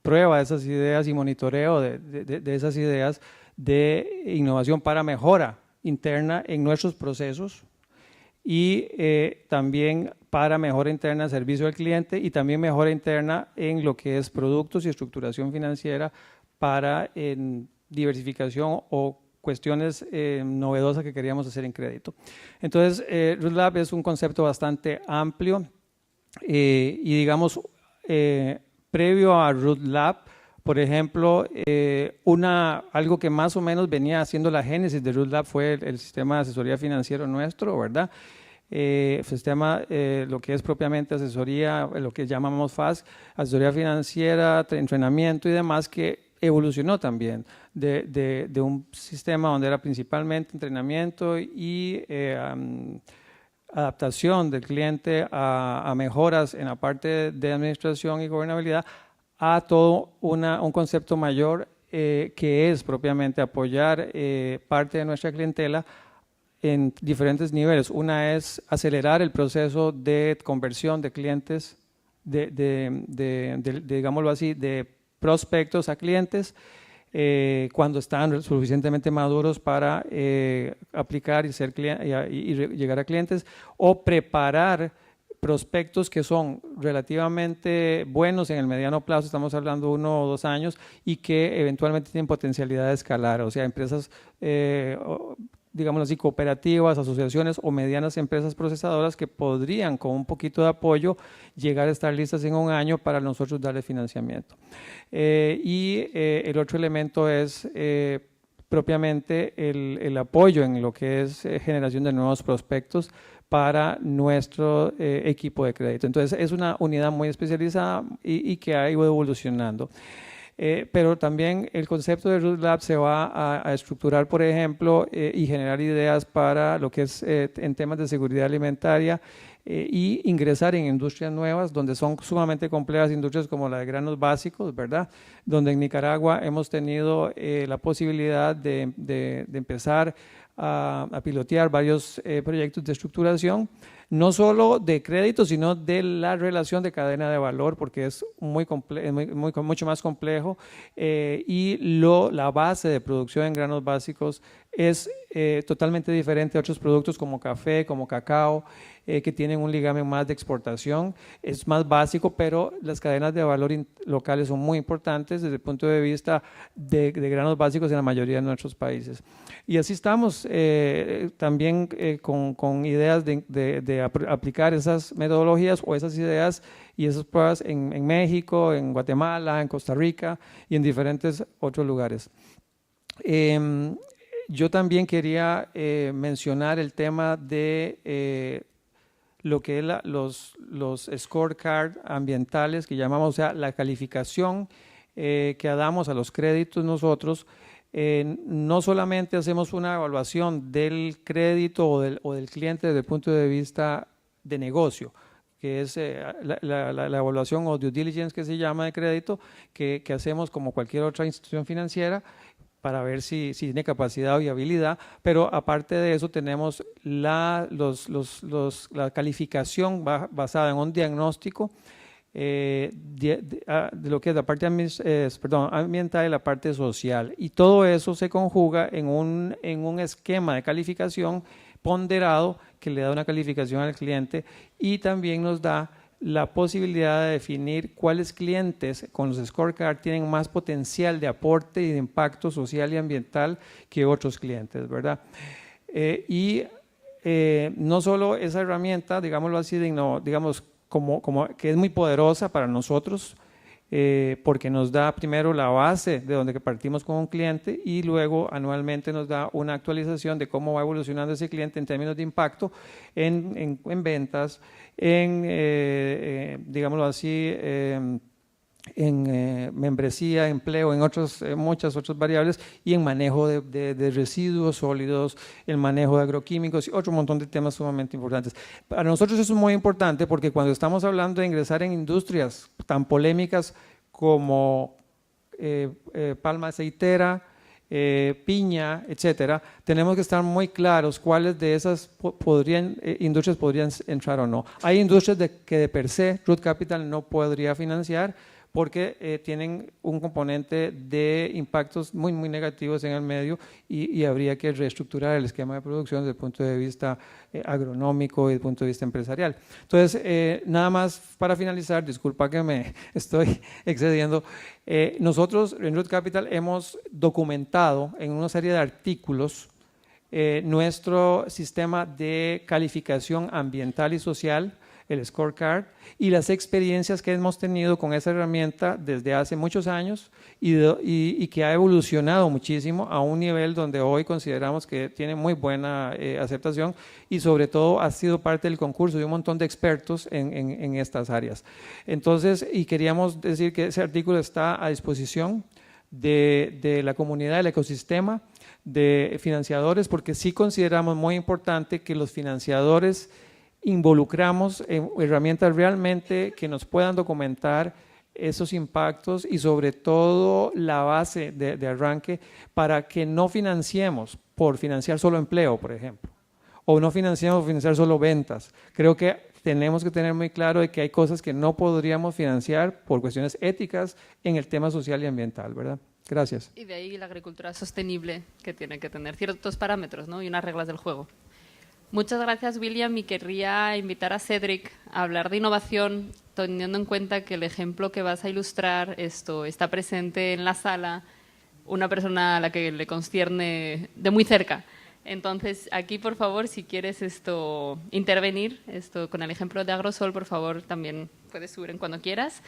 prueba de esas ideas y monitoreo de esas ideas de innovación para mejora interna en nuestros procesos y también para mejora interna de servicio al cliente y también mejora interna en lo que es productos y estructuración financiera para diversificación o cuestiones novedosas que queríamos hacer en crédito. Entonces, Root Lab es un concepto bastante amplio y digamos, previo a Root Lab, por ejemplo, algo que más o menos venía haciendo la génesis de Root Lab fue el sistema de asesoría financiero nuestro, ¿verdad? Sistema, lo que es propiamente asesoría, lo que llamamos FAS, asesoría financiera, entrenamiento y demás, que evolucionó también de un sistema donde era principalmente entrenamiento y adaptación del cliente a mejoras en la parte de administración y gobernabilidad, a todo un concepto mayor que es propiamente apoyar parte de nuestra clientela en diferentes niveles. Una es acelerar el proceso de conversión de clientes, digámoslo así, de prospectos a clientes cuando están suficientemente maduros para aplicar y llegar a clientes, o preparar prospectos que son relativamente buenos en el mediano plazo, estamos hablando 1 o 2 años, y que eventualmente tienen potencialidad de escalar, o sea, empresas digámoslo así, cooperativas, asociaciones o medianas empresas procesadoras que podrían, con un poquito de apoyo, llegar a estar listas en 1 año para nosotros darle financiamiento. El otro elemento es propiamente el apoyo en lo que es generación de nuevos prospectos para nuestro equipo de crédito. Entonces, es una unidad muy especializada y que ha ido evolucionando. Pero también el concepto de Root Lab se va a estructurar, por ejemplo, y generar ideas para lo que es en temas de seguridad alimentaria y ingresar en industrias nuevas donde son sumamente complejas, industrias como la de granos básicos, ¿verdad? Donde en Nicaragua hemos tenido la posibilidad de empezar a pilotear varios proyectos de estructuración, no solo de crédito, sino de la relación de cadena de valor, porque es mucho más complejo y la base de producción en granos básicos es totalmente diferente a otros productos como café, como cacao, que tienen un ligamen más de exportación. Es más básico, pero las cadenas de valor locales son muy importantes desde el punto de vista de granos básicos en la mayoría de nuestros países. Y así estamos también con ideas de aplicar esas metodologías o esas ideas y esas pruebas en México, en Guatemala, en Costa Rica y en diferentes otros lugares. Yo también quería mencionar el tema de lo que es los scorecard ambientales que llamamos, o sea, la calificación que damos a los créditos nosotros. No solamente hacemos una evaluación del crédito o del cliente desde el punto de vista de negocio, que es la evaluación o due diligence que se llama de crédito, que hacemos como cualquier otra institución financiera para ver si tiene capacidad o viabilidad, pero aparte de eso tenemos la calificación basada en un diagnóstico de lo que es la parte ambiental y la parte social, y todo eso se conjuga en un esquema de calificación ponderado que le da una calificación al cliente y también nos da la posibilidad de definir cuáles clientes con los scorecards tienen más potencial de aporte y de impacto social y ambiental que otros clientes, ¿verdad? No solo esa herramienta, digámoslo así, digamos, como que es muy poderosa para nosotros, porque nos da primero la base de donde partimos con un cliente y luego anualmente nos da una actualización de cómo va evolucionando ese cliente en términos de impacto en ventas, digámoslo así, en membresía, empleo, en muchas otras variables, y en manejo de residuos sólidos, el manejo de agroquímicos y otro montón de temas sumamente importantes. Para nosotros eso es muy importante porque cuando estamos hablando de ingresar en industrias tan polémicas como palma aceitera, piña, etcétera, tenemos que estar muy claros cuáles de esas industrias podrían entrar o no. Hay industrias que de per se Root Capital no podría financiar porque tienen un componente de impactos muy, muy negativos en el medio y habría que reestructurar el esquema de producción desde el punto de vista agronómico y desde el punto de vista empresarial. Entonces, nada más para finalizar, disculpa que me estoy excediendo, nosotros en Root Capital hemos documentado en una serie de artículos nuestro sistema de calificación ambiental y social, el scorecard, y las experiencias que hemos tenido con esa herramienta desde hace muchos años y que ha evolucionado muchísimo a un nivel donde hoy consideramos que tiene muy buena aceptación y sobre todo ha sido parte del concurso de un montón de expertos en estas áreas. Entonces, y queríamos decir que ese artículo está a disposición de la comunidad, del ecosistema, de financiadores, porque sí consideramos muy importante que los financiadores involucramos en herramientas realmente que nos puedan documentar esos impactos y sobre todo la base de arranque para que no financiemos por financiar solo empleo, por ejemplo, o no financiemos por financiar solo ventas. Creo que tenemos que tener muy claro de que hay cosas que no podríamos financiar por cuestiones éticas en el tema social y ambiental, ¿verdad? Gracias. Y de ahí la agricultura sostenible, que tiene que tener ciertos parámetros, ¿no? Y unas reglas del juego. Muchas gracias, William, y querría invitar a Cedric a hablar de innovación, teniendo en cuenta que el ejemplo que vas a ilustrar está presente en la sala, una persona a la que le concierne de muy cerca. Entonces, aquí, por favor, si quieres intervenir con el ejemplo de Agrosol, por favor, también puedes subir en cuando quieras.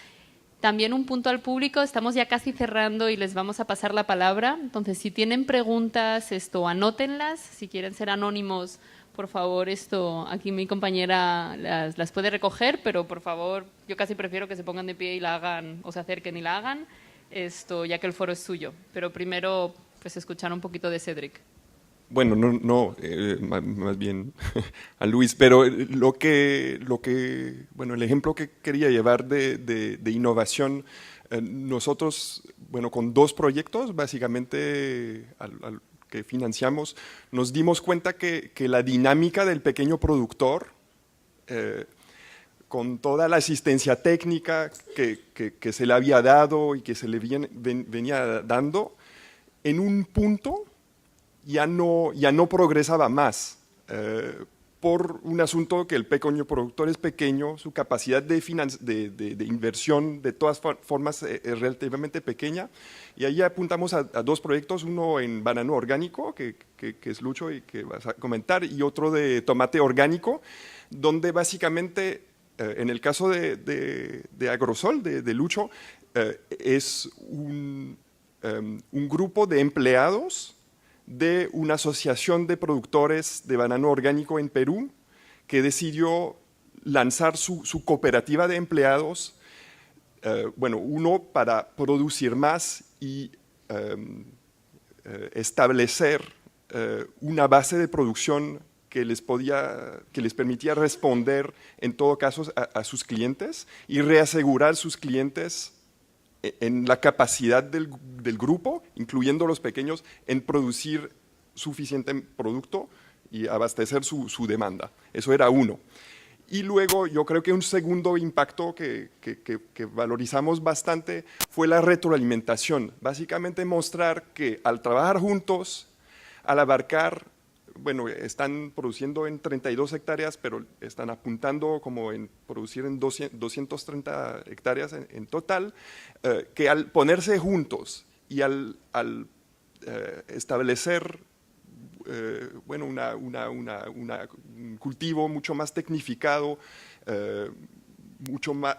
También un punto al público, estamos ya casi cerrando y les vamos a pasar la palabra. Entonces, si tienen preguntas, anótenlas. Si quieren ser anónimos, por favor, aquí mi compañera las puede recoger, pero por favor, yo casi prefiero que se pongan de pie y la hagan, o se acerquen y la hagan, ya que el foro es suyo. Pero primero, pues escuchar un poquito de Cedric. Bueno, más bien a Luis, pero el ejemplo que quería llevar de innovación, nosotros, con 2 proyectos, básicamente, que financiamos, nos dimos cuenta que la dinámica del pequeño productor, con toda la asistencia técnica que se le había dado y que se le venía dando, en un punto ya no progresaba más, por un asunto que el pequeño productor es pequeño, su capacidad de inversión de todas formas es relativamente pequeña, y ahí apuntamos a 2 proyectos, uno en banano orgánico, que es Lucho y que vas a comentar, y otro de tomate orgánico, donde básicamente, en el caso de Agrosol, de Lucho, es un grupo de empleados de una asociación de productores de banano orgánico en Perú que decidió lanzar su cooperativa de empleados, uno para producir más y establecer una base de producción que les permitía responder en todo caso a sus clientes y reasegurar sus clientes en la capacidad del grupo, incluyendo los pequeños, en producir suficiente producto y abastecer su demanda. Eso era uno. Y luego yo creo que un segundo impacto que valorizamos bastante fue la retroalimentación. Básicamente mostrar que al trabajar juntos, al abarcar, están produciendo en 32 hectáreas, pero están apuntando como en producir en 230 hectáreas en total, que al ponerse juntos y al establecer un cultivo mucho más tecnificado,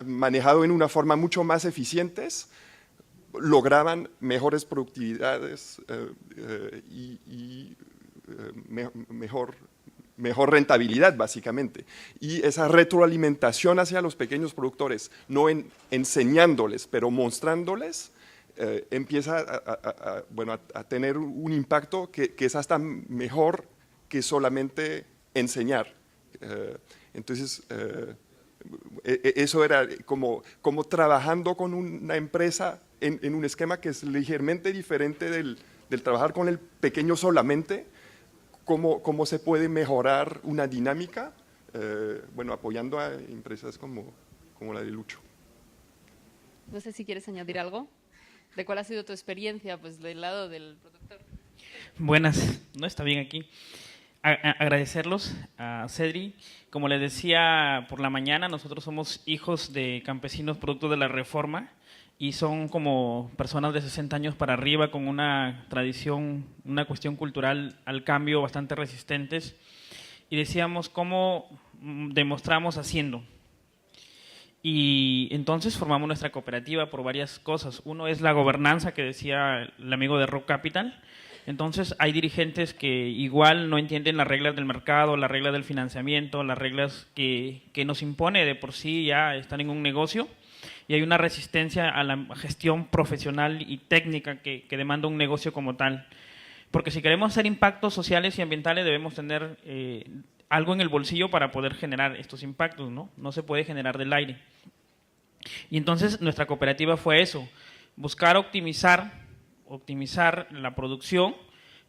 manejado en una forma mucho más eficientes, lograban mejores productividades y mejor rentabilidad, básicamente. Y esa retroalimentación hacia los pequeños productores, no enseñándoles, pero mostrándoles, empieza a tener un impacto que es hasta mejor que solamente enseñar. Entonces, eso era como trabajando con una empresa en un esquema que es ligeramente diferente del trabajar con el pequeño solamente, cómo se puede mejorar una dinámica, apoyando a empresas como la de Lucho. No sé si quieres añadir algo. ¿De cuál ha sido tu experiencia pues, del lado del productor? Buenas, no está bien aquí. Agradecerlos a Cedri. Como les decía por la mañana, nosotros somos hijos de campesinos producto de la Reforma y son como personas de 60 años para arriba con una tradición, una cuestión cultural al cambio bastante resistentes. Y decíamos cómo demostramos haciendo. Y entonces formamos nuestra cooperativa por varias cosas. Uno es la gobernanza que decía el amigo de Rock Capital. Entonces hay dirigentes que igual no entienden las reglas del mercado, las reglas del financiamiento, las reglas que nos impone de por sí ya estar en un negocio, y hay una resistencia a la gestión profesional y técnica que demanda un negocio como tal. Porque si queremos hacer impactos sociales y ambientales debemos tener algo en el bolsillo para poder generar estos impactos, ¿no? No se puede generar del aire. Y entonces nuestra cooperativa fue eso, buscar optimizar la producción.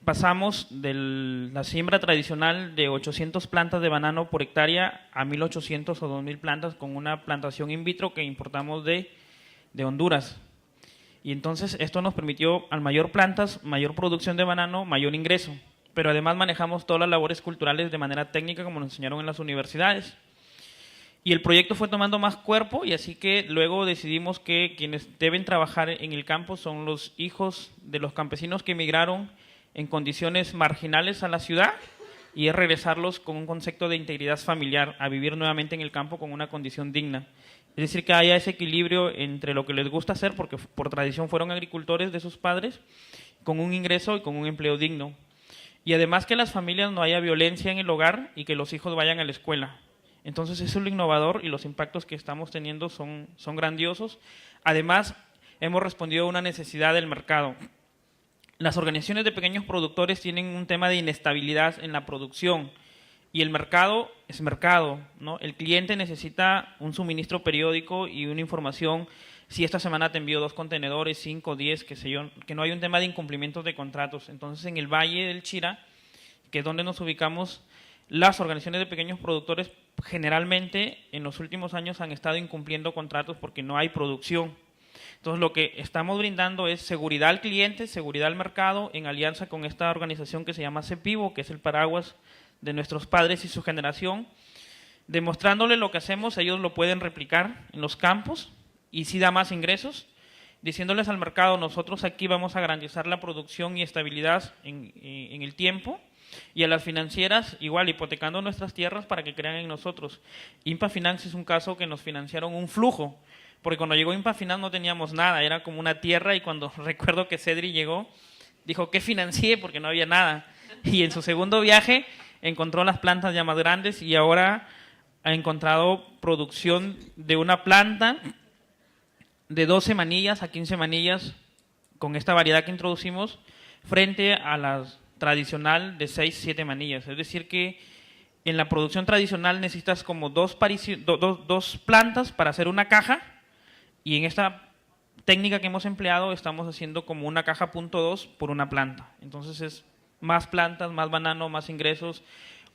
Pasamos de la siembra tradicional de 800 plantas de banano por hectárea a 1.800 o 2.000 plantas con una plantación in vitro que importamos de Honduras. Y entonces esto nos permitió, al mayor plantas, mayor producción de banano, mayor ingreso. Pero además manejamos todas las labores culturales de manera técnica como nos enseñaron en las universidades. Y el proyecto fue tomando más cuerpo y así que luego decidimos que quienes deben trabajar en el campo son los hijos de los campesinos que emigraron en condiciones marginales a la ciudad, y es regresarlos con un concepto de integridad familiar a vivir nuevamente en el campo con una condición digna. Es decir, que haya ese equilibrio entre lo que les gusta hacer, porque por tradición fueron agricultores de sus padres, con un ingreso y con un empleo digno. Y además que en las familias no haya violencia en el hogar y que los hijos vayan a la escuela. Entonces eso es lo innovador y los impactos que estamos teniendo son grandiosos. Además, hemos respondido a una necesidad del mercado. Las organizaciones de pequeños productores tienen un tema de inestabilidad en la producción y el mercado es mercado, ¿no? El cliente necesita un suministro periódico y una información. Si esta semana te envío 2 contenedores, 5, 10, qué sé yo, que no hay un tema de incumplimientos de contratos. Entonces, en el Valle del Chira, que es donde nos ubicamos, las organizaciones de pequeños productores generalmente en los últimos años han estado incumpliendo contratos porque no hay producción. Entonces, lo que estamos brindando es seguridad al cliente, seguridad al mercado, en alianza con esta organización que se llama CEPIVO, que es el paraguas de nuestros padres y su generación, demostrándole lo que hacemos, ellos lo pueden replicar en los campos y sí da más ingresos, diciéndoles al mercado, nosotros aquí vamos a garantizar la producción y estabilidad en el tiempo, y a las financieras igual, hipotecando nuestras tierras para que crean en nosotros. Impa Finance es un caso que nos financiaron un flujo, porque cuando llegó Impa Finance no teníamos nada, era como una tierra, y cuando recuerdo que Cedri llegó, dijo que financié porque no había nada, y en su segundo viaje encontró las plantas ya más grandes y ahora ha encontrado producción de una planta de 12 manillas a 15 manillas con esta variedad que introducimos frente a la tradicional de 6-7 manillas. Es decir que en la producción tradicional necesitas como dos plantas para hacer una caja, y en esta técnica que hemos empleado estamos haciendo como una caja .2 por una planta. Entonces es más plantas, más banano, más ingresos,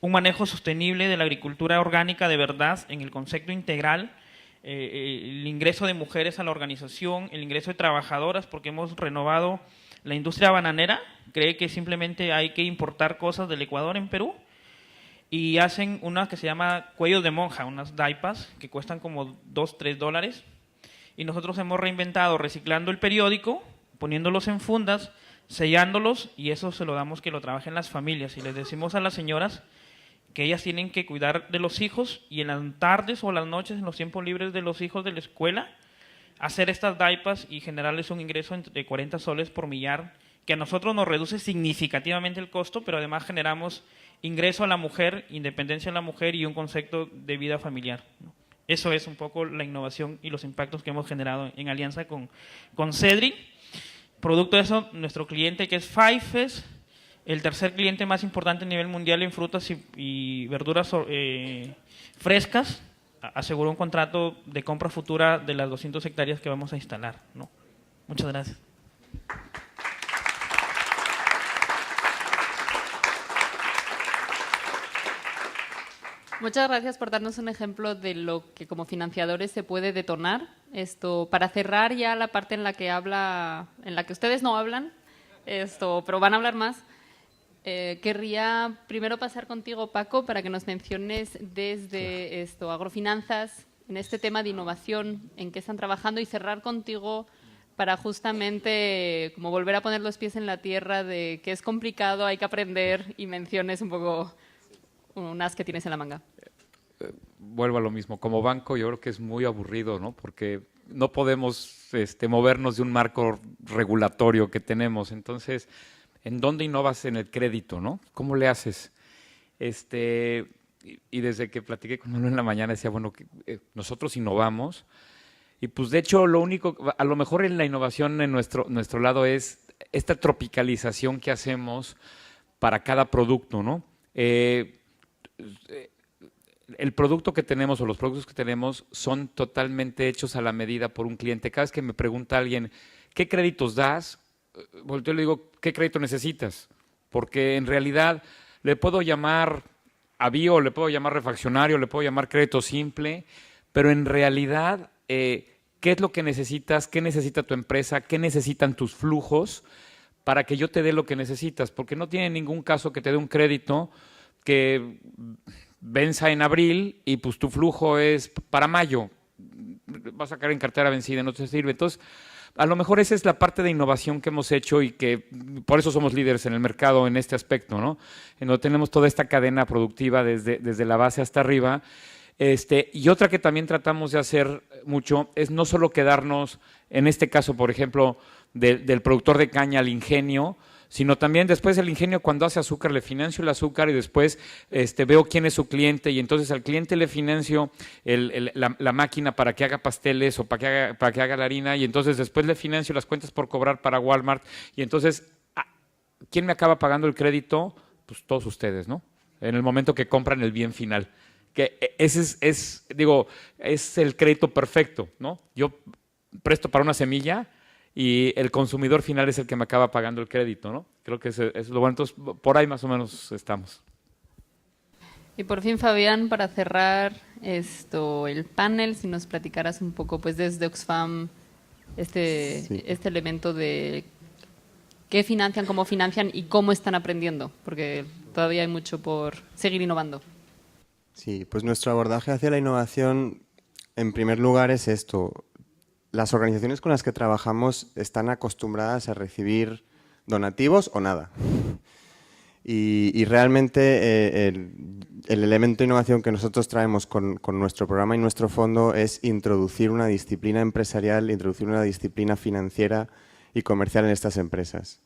un manejo sostenible de la agricultura orgánica de verdad en el concepto integral, el ingreso de mujeres a la organización, el ingreso de trabajadoras, porque hemos renovado la industria bananera, cree que simplemente hay que importar cosas del Ecuador en Perú, y hacen unas que se llama cuellos de monja, unas daipas que cuestan como $2-3, y nosotros hemos reinventado reciclando el periódico, poniéndolos en fundas, sellándolos, y eso se lo damos que lo trabajen las familias, y les decimos a las señoras que ellas tienen que cuidar de los hijos, y en las tardes o las noches, en los tiempos libres de los hijos de la escuela, hacer estas daipas y generarles un ingreso de 40 soles por millar, que a nosotros nos reduce significativamente el costo, pero además generamos ingreso a la mujer, independencia a la mujer y un concepto de vida familiar, ¿no? Eso es un poco la innovación y los impactos que hemos generado en alianza con Cedri. Producto de eso, nuestro cliente que es Faifes, el tercer cliente más importante a nivel mundial en frutas y verduras frescas, aseguró un contrato de compra futura de las 200 hectáreas que vamos a instalar, ¿no? Muchas gracias. Muchas gracias por darnos un ejemplo de lo que como financiadores se puede detonar para cerrar ya la parte en la que ustedes no hablan, pero van a hablar más, querría primero pasar contigo, Paco, para que nos menciones desde Agrofinanzas, en este tema de innovación, en qué están trabajando, y cerrar contigo para justamente como volver a poner los pies en la tierra de que es complicado, hay que aprender, y menciones un poco unas que tienes en la manga. Vuelvo a lo mismo. Como banco yo creo que es muy aburrido, ¿no? Porque no podemos movernos de un marco regulatorio que tenemos. Entonces, ¿en dónde innovas? En el crédito, ¿no? ¿Cómo le haces? Y desde que platiqué con Manuel en la mañana decía, bueno, nosotros innovamos. Y pues de hecho lo único, a lo mejor en la innovación en nuestro lado es esta tropicalización que hacemos para cada producto, ¿no? El producto que tenemos o los productos que tenemos son totalmente hechos a la medida por un cliente. Cada vez que me pregunta alguien, ¿qué créditos das? Volteo y le digo, ¿qué crédito necesitas? Porque en realidad le puedo llamar avío, le puedo llamar refaccionario, le puedo llamar crédito simple, pero en realidad, ¿qué es lo que necesitas? ¿Qué necesita tu empresa? ¿Qué necesitan tus flujos para que yo te dé lo que necesitas? Porque no tiene ningún caso que te dé un crédito que venza en abril y pues tu flujo es para mayo. Vas a caer en cartera vencida, no te sirve. Entonces, a lo mejor esa es la parte de innovación que hemos hecho y que por eso somos líderes en el mercado en este aspecto, ¿no? En donde tenemos toda esta cadena productiva desde la base hasta arriba. Y otra que también tratamos de hacer mucho es no solo quedarnos, en este caso, por ejemplo, del productor de caña al ingenio, sino también después el ingenio cuando hace azúcar le financio el azúcar y después veo quién es su cliente y entonces al cliente le financio la máquina para que haga pasteles o para que haga la harina y entonces después le financio las cuentas por cobrar para Walmart y entonces ¿quién me acaba pagando el crédito? Pues todos ustedes, ¿no? En el momento que compran el bien final. Que ese es el crédito perfecto, ¿no? Yo presto para una semilla y el consumidor final es el que me acaba pagando el crédito, ¿no? Creo que es lo bueno. Entonces, por ahí más o menos estamos. Y por fin, Fabián, para cerrar el panel, si nos platicaras un poco, pues desde Oxfam, este elemento de qué financian, cómo financian y cómo están aprendiendo, porque todavía hay mucho por seguir innovando. Sí, pues nuestro abordaje hacia la innovación, en primer lugar, es esto. Las organizaciones con las que trabajamos están acostumbradas a recibir donativos o nada. Y realmente el elemento de innovación que nosotros traemos con nuestro programa y nuestro fondo es introducir una disciplina empresarial, introducir una disciplina financiera y comercial en estas empresas.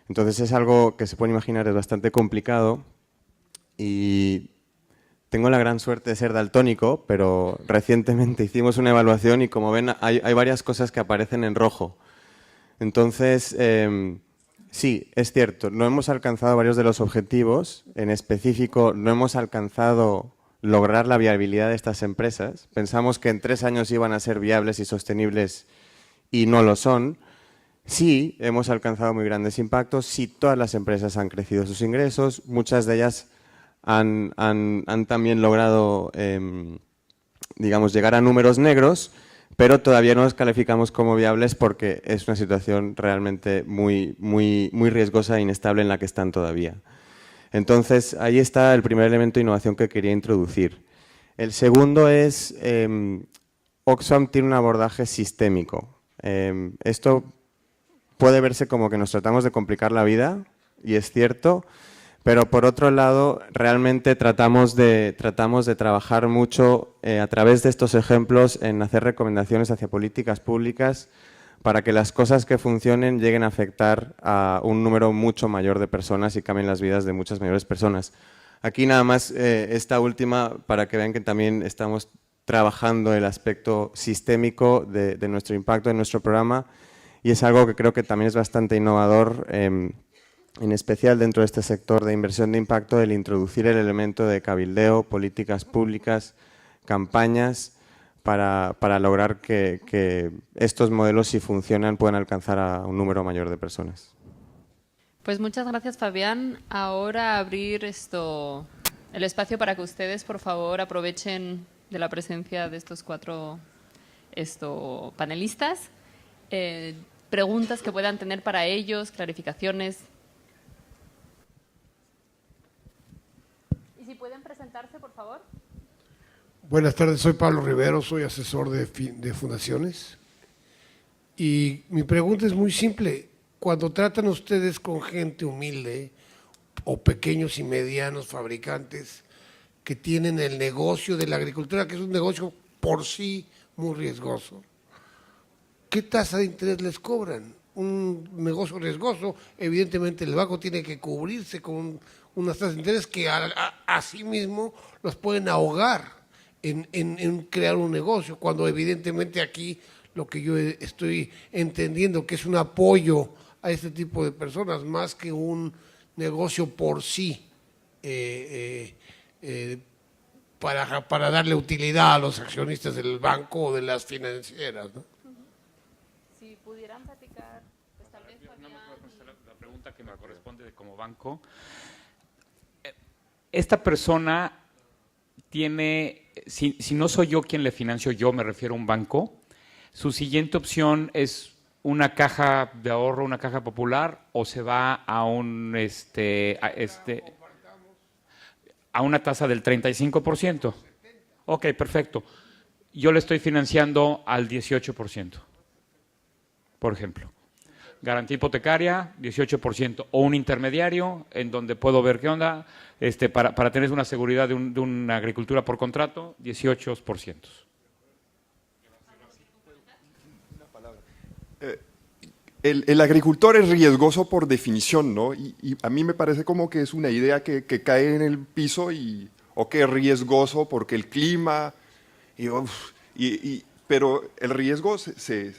Entonces es algo que se pueden imaginar es bastante complicado y tengo la gran suerte de ser daltónico, pero recientemente hicimos una evaluación y como ven hay varias cosas que aparecen en rojo. Entonces, sí, es cierto, no hemos alcanzado varios de los objetivos, en específico no hemos alcanzado lograr la viabilidad de estas empresas. Pensamos que en 3 años iban a ser viables y sostenibles y no lo son. Sí, hemos alcanzado muy grandes impactos, sí, todas las empresas han crecido sus ingresos, muchas de ellas han también logrado, digamos, llegar a números negros, pero todavía no los calificamos como viables porque es una situación realmente muy riesgosa e inestable en la que están todavía. Entonces, ahí está el primer elemento de innovación que quería introducir. El segundo es, Oxfam tiene un abordaje sistémico. Esto puede verse como que nos tratamos de complicar la vida, y es cierto, pero por otro lado, realmente tratamos de trabajar mucho a través de estos ejemplos en hacer recomendaciones hacia políticas públicas para que las cosas que funcionen lleguen a afectar a un número mucho mayor de personas y cambien las vidas de muchas mayores personas. Aquí nada más esta última para que vean que también estamos trabajando el aspecto sistémico de nuestro impacto en nuestro programa y es algo que creo que también es bastante innovador, en especial dentro de este sector de inversión de impacto, el introducir el elemento de cabildeo, políticas públicas, campañas, para lograr que estos modelos, si funcionan, puedan alcanzar a un número mayor de personas. Pues muchas gracias, Fabián. Ahora abrir el espacio para que ustedes, por favor, aprovechen de la presencia de estos 4 panelistas. Preguntas que puedan tener para ellos, clarificaciones. Y si pueden presentarse, por favor. Buenas tardes, soy Pablo Rivero, soy asesor de fundaciones. Y mi pregunta es muy simple. Cuando tratan ustedes con gente humilde o pequeños y medianos fabricantes que tienen el negocio de la agricultura, que es un negocio por sí muy riesgoso, ¿qué tasa de interés les cobran? Un negocio riesgoso, evidentemente el banco tiene que cubrirse con unas tasas de interés que a sí mismo los pueden ahogar en crear un negocio, cuando evidentemente aquí lo que yo estoy entendiendo que es un apoyo a este tipo de personas más que un negocio por sí para darle utilidad a los accionistas del banco o de las financieras, ¿no? Si pudieran platicar, pues tal vez la pregunta que me corresponde como banco. Esta persona tiene, si no soy yo quien le financio, yo me refiero a un banco, su siguiente opción es una caja de ahorro, una caja popular, o se va a a una tasa del 35%. Ok, perfecto. Yo le estoy financiando al 18%, por ejemplo. Garantía hipotecaria, 18%, o un intermediario en donde puedo ver qué onda, para tener una seguridad de una agricultura por contrato, 18%. El agricultor es riesgoso por definición, ¿no? Y a mí me parece como que es una idea que cae en el piso o que es riesgoso porque el clima, pero el riesgo se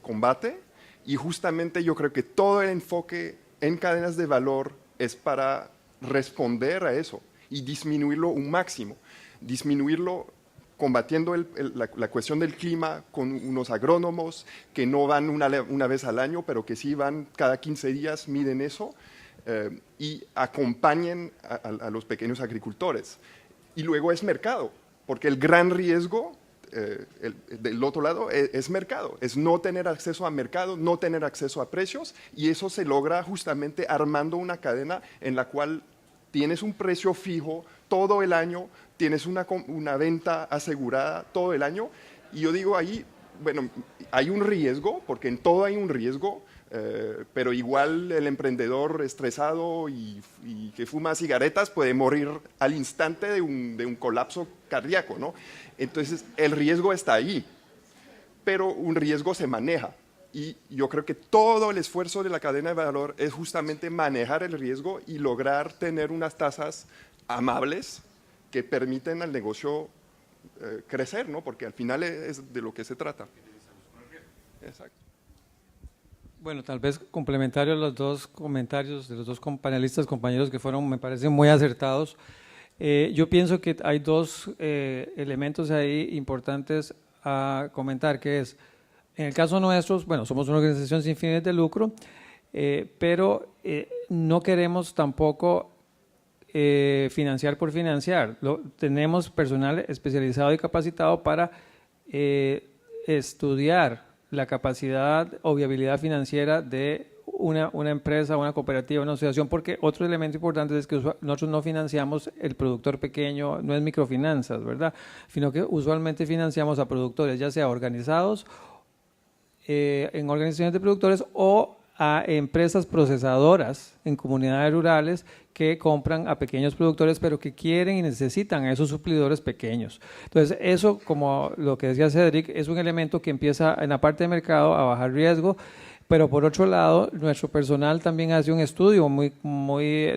combate, y justamente yo creo que todo el enfoque en cadenas de valor es para responder a eso y disminuirlo un máximo, disminuirlo combatiendo la cuestión del clima con unos agrónomos que no van una vez al año, pero que sí van cada 15 días, miden eso, y acompañen a los pequeños agricultores. Y luego es mercado, porque el gran riesgo del otro lado es mercado, es no tener acceso a mercado, no tener acceso a precios, y eso se logra justamente armando una cadena en la cual tienes un precio fijo todo el año, tienes una venta asegurada todo el año, y yo digo ahí, bueno, hay un riesgo, porque en todo hay un riesgo, pero igual el emprendedor estresado y que fuma cigaretas puede morir al instante de un colapso cardíaco, ¿no? Entonces el riesgo está ahí, pero un riesgo se maneja, y yo creo que todo el esfuerzo de la cadena de valor es justamente manejar el riesgo y lograr tener unas tasas amables que permiten al negocio crecer, ¿no? Porque al final es de lo que se trata. Exacto. Bueno, tal vez complementario a los dos comentarios de los dos panelistas, compañeros que fueron, me parecen muy acertados. Yo pienso que hay dos elementos ahí importantes a comentar, que es, en el caso nuestro, bueno, somos una organización sin fines de lucro, pero no queremos tampoco financiar por financiar. Tenemos personal especializado y capacitado para estudiar la capacidad o viabilidad financiera de una empresa, una cooperativa, una asociación, porque otro elemento importante es que nosotros no financiamos el productor pequeño, no es microfinanzas, ¿verdad? Sino que usualmente financiamos a productores, ya sea organizados en organizaciones de productores o a empresas procesadoras en comunidades rurales que compran a pequeños productores, pero que quieren y necesitan a esos suplidores pequeños. Entonces, eso, como lo que decía Cedric, es un elemento que empieza en la parte de mercado a bajar riesgo, pero por otro lado, nuestro personal también hace un estudio muy,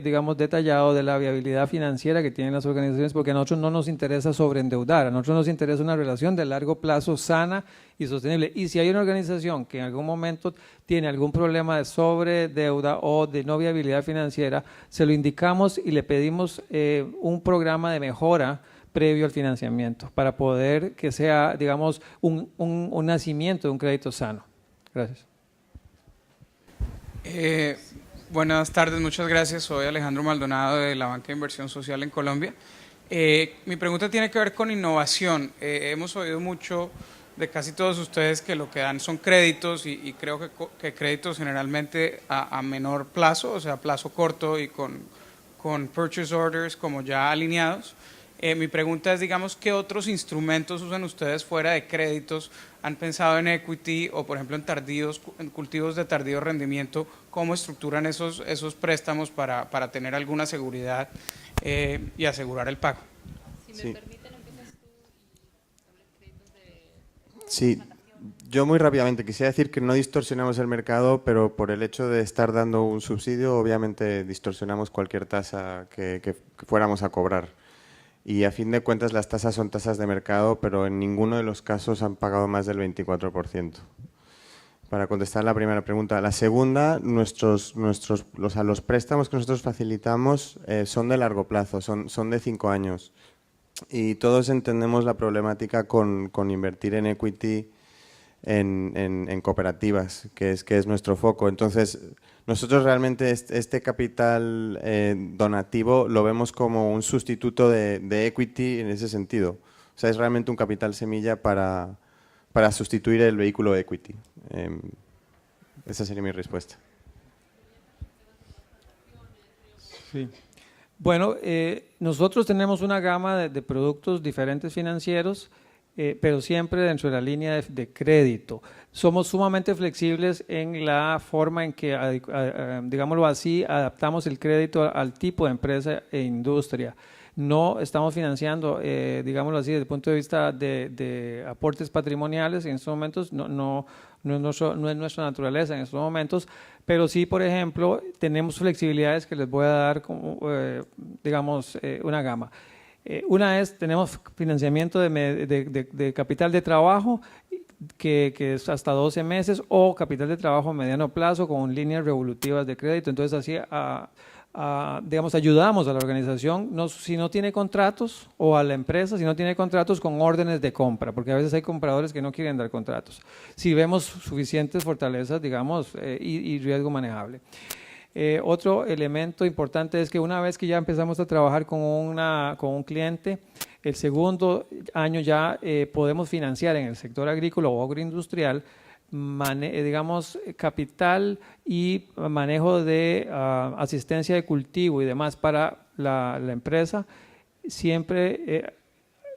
digamos, detallado de la viabilidad financiera que tienen las organizaciones, porque a nosotros no nos interesa sobreendeudar, a nosotros nos interesa una relación de largo plazo sana y sostenible. Y si hay una organización que en algún momento tiene algún problema de sobredeuda o de no viabilidad financiera, se lo indicamos y le pedimos un programa de mejora previo al financiamiento para poder que sea, digamos, un nacimiento de un crédito sano. Gracias. Buenas tardes, muchas gracias. Soy Alejandro Maldonado de la Banca de Inversión Social en Colombia. Mi pregunta tiene que ver con innovación. Hemos oído mucho de casi todos ustedes que lo que dan son créditos y creo que créditos generalmente a menor plazo, o sea, plazo corto y con purchase orders como ya alineados. Mi pregunta es, digamos, ¿qué otros instrumentos usan ustedes fuera de créditos? ¿Han pensado en equity o, por ejemplo, en cultivos de tardío rendimiento? ¿Cómo estructuran esos préstamos para tener alguna seguridad y asegurar el pago? Si me permiten, empiezas tú y hables créditos de... Sí, yo muy rápidamente quisiera decir que no distorsionamos el mercado, pero por el hecho de estar dando un subsidio, obviamente distorsionamos cualquier tasa que fuéramos a cobrar. Y a fin de cuentas las tasas son tasas de mercado, pero en ninguno de los casos han pagado más del 24%. Para contestar la primera pregunta. La segunda, los préstamos que nosotros facilitamos son de largo plazo, son de 5 años. Y todos entendemos la problemática con invertir en equity en cooperativas, que es nuestro foco. Entonces, nosotros realmente este capital donativo lo vemos como un sustituto de equity en ese sentido. O sea, es realmente un capital semilla para sustituir el vehículo equity. Esa sería mi respuesta. Sí. Bueno, nosotros tenemos una gama de productos diferentes financieros, pero siempre dentro de la línea de crédito. Somos sumamente flexibles en la forma en que, digámoslo así, adaptamos el crédito al tipo de empresa e industria. No estamos financiando, digámoslo así, desde el punto de vista de aportes patrimoniales en estos momentos, no es nuestra naturaleza en estos momentos, pero sí, por ejemplo, tenemos flexibilidades que les voy a dar, como, digamos, una gama. Una es, tenemos financiamiento de capital de trabajo, que es hasta 12 meses, o capital de trabajo a mediano plazo con líneas revolutivas de crédito. Entonces, así, digamos, ayudamos a la organización, si no tiene contratos, o a la empresa, si no tiene contratos, con órdenes de compra, porque a veces hay compradores que no quieren dar contratos. Si vemos suficientes fortalezas, digamos, y riesgo manejable. Otro elemento importante es que una vez que ya empezamos a trabajar con un cliente, el segundo año ya podemos financiar en el sector agrícola o agroindustrial, digamos, capital y manejo de asistencia de cultivo y demás para la empresa, siempre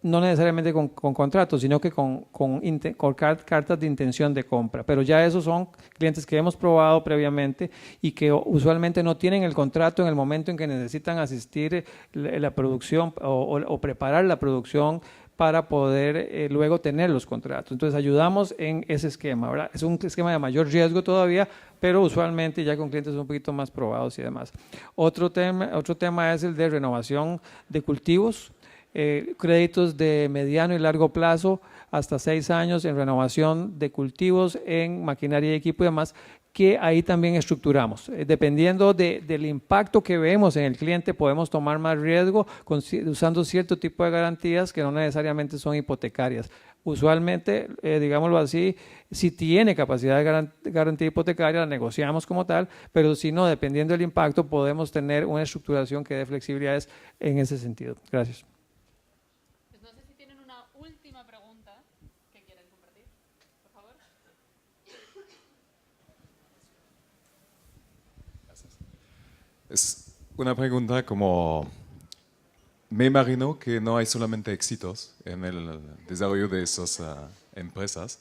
no necesariamente con contratos, sino que con cartas de intención de compra. Pero ya esos son clientes que hemos probado previamente y que usualmente no tienen el contrato en el momento en que necesitan asistir la producción o preparar la producción para poder luego tener los contratos. Entonces ayudamos en ese esquema, ¿verdad? Es un esquema de mayor riesgo todavía, pero usualmente ya con clientes un poquito más probados y demás. Otro tema es el de renovación de cultivos. Créditos de mediano y largo plazo, hasta 6 años en renovación de cultivos, en maquinaria y equipo y demás, que ahí también estructuramos. Dependiendo del impacto que vemos en el cliente, podemos tomar más riesgo usando cierto tipo de garantías que no necesariamente son hipotecarias. Usualmente, digámoslo así, si tiene capacidad de garantía hipotecaria, la negociamos como tal, pero si no, dependiendo del impacto, podemos tener una estructuración que dé flexibilidades en ese sentido. Gracias. Es una pregunta como, me imagino que no hay solamente éxitos en el desarrollo de esas empresas,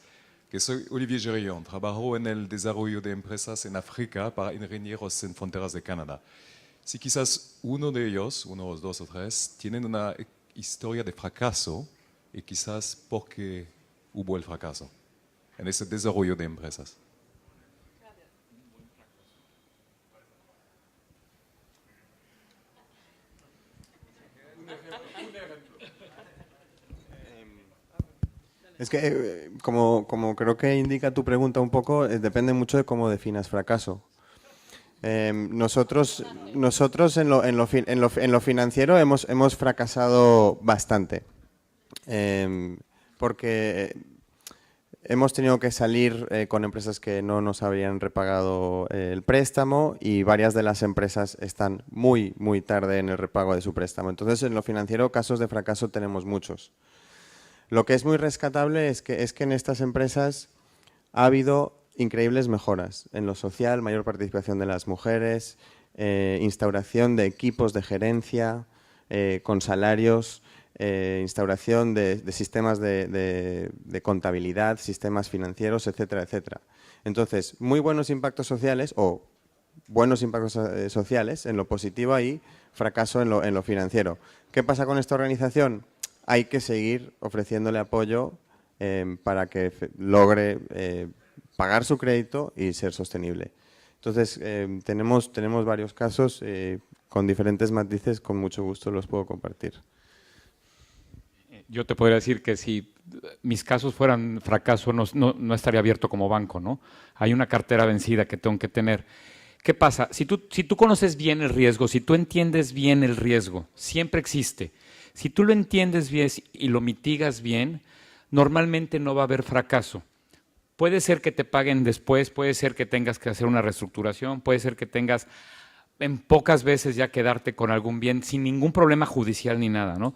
que soy Olivier Gerillon, trabajo en el desarrollo de empresas en África para Ingenieros Sin Fronteras de Canadá. Si quizás uno de ellos, uno, dos o tres, tienen una historia de fracaso y quizás por qué hubo el fracaso en ese desarrollo de empresas. Es que, como creo que indica tu pregunta un poco, depende mucho de cómo definas fracaso. Nosotros en lo financiero hemos fracasado bastante, porque hemos tenido que salir con empresas que no nos habrían repagado el préstamo, y varias de las empresas están muy tarde en el repago de su préstamo. Entonces, en lo financiero, casos de fracaso tenemos muchos. Lo que es muy rescatable es que en estas empresas ha habido increíbles mejoras en lo social, mayor participación de las mujeres, instauración de equipos de gerencia con salarios, instauración de sistemas de contabilidad, sistemas financieros, etcétera, etcétera. Entonces, muy buenos impactos sociales o buenos impactos sociales en lo positivo y fracaso en lo financiero. ¿Qué pasa con esta organización? Hay que seguir ofreciéndole apoyo para que logre pagar su crédito y ser sostenible. Entonces, tenemos varios casos con diferentes matices, con mucho gusto los puedo compartir. Yo te podría decir que si mis casos fueran fracaso, no estaría abierto como banco, ¿no? Hay una cartera vencida que tengo que tener. ¿Qué pasa? Si tú conoces bien el riesgo, si tú entiendes bien el riesgo, siempre existe. Si tú lo entiendes bien y lo mitigas bien, normalmente no va a haber fracaso. Puede ser que te paguen después, puede ser que tengas que hacer una reestructuración, puede ser que tengas en pocas veces ya quedarte con algún bien sin ningún problema judicial ni nada, ¿no?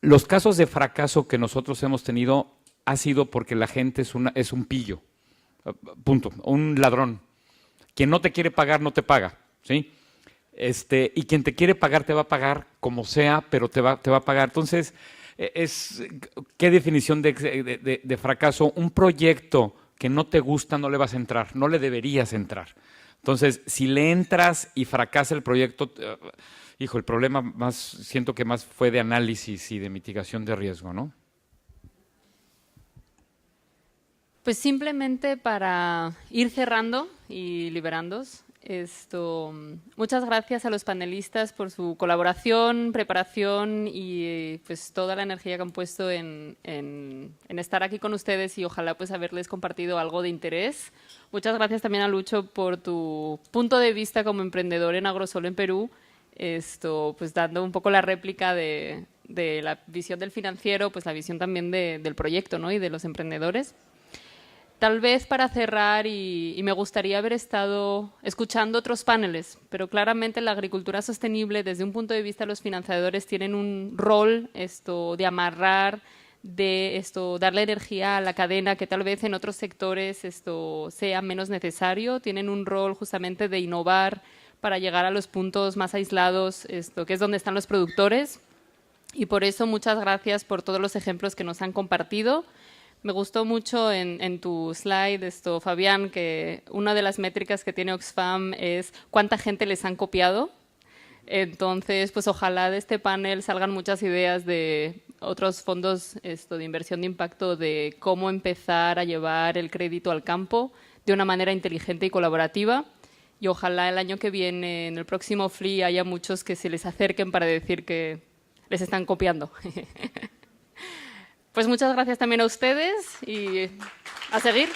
Los casos de fracaso que nosotros hemos tenido ha sido porque la gente es un pillo, punto, un ladrón. Quien no te quiere pagar, no te paga, ¿sí? Y quien te quiere pagar, te va a pagar como sea, pero te va a pagar. Entonces, ¿qué definición de fracaso? Un proyecto que no te gusta, no le vas a entrar, no le deberías entrar. Entonces, si le entras y fracasa el proyecto, el problema siento que más fue de análisis y de mitigación de riesgo, ¿no? Pues simplemente para ir cerrando y liberándoos, muchas gracias a los panelistas por su colaboración, preparación y pues toda la energía que han puesto en estar aquí con ustedes y ojalá pues haberles compartido algo de interés. Muchas gracias también a Lucho por tu punto de vista como emprendedor en Agrosol en Perú, pues dando un poco la réplica de la visión del financiero, pues la visión también del proyecto, ¿no? Y de los emprendedores. Tal vez para cerrar, y me gustaría haber estado escuchando otros paneles, pero claramente la agricultura sostenible, desde un punto de vista de los financiadores, tienen un rol de amarrar, darle energía a la cadena que tal vez en otros sectores sea menos necesario. Tienen un rol justamente de innovar para llegar a los puntos más aislados, que es donde están los productores. Y por eso muchas gracias por todos los ejemplos que nos han compartido. Me gustó mucho en tu slide, Fabián, que una de las métricas que tiene Oxfam es cuánta gente les han copiado. Entonces, pues ojalá de este panel salgan muchas ideas de otros fondos de inversión de impacto de cómo empezar a llevar el crédito al campo de una manera inteligente y colaborativa. Y ojalá el año que viene, en el próximo FLI, haya muchos que se les acerquen para decir que les están copiando. Pues muchas gracias también a ustedes y a seguir.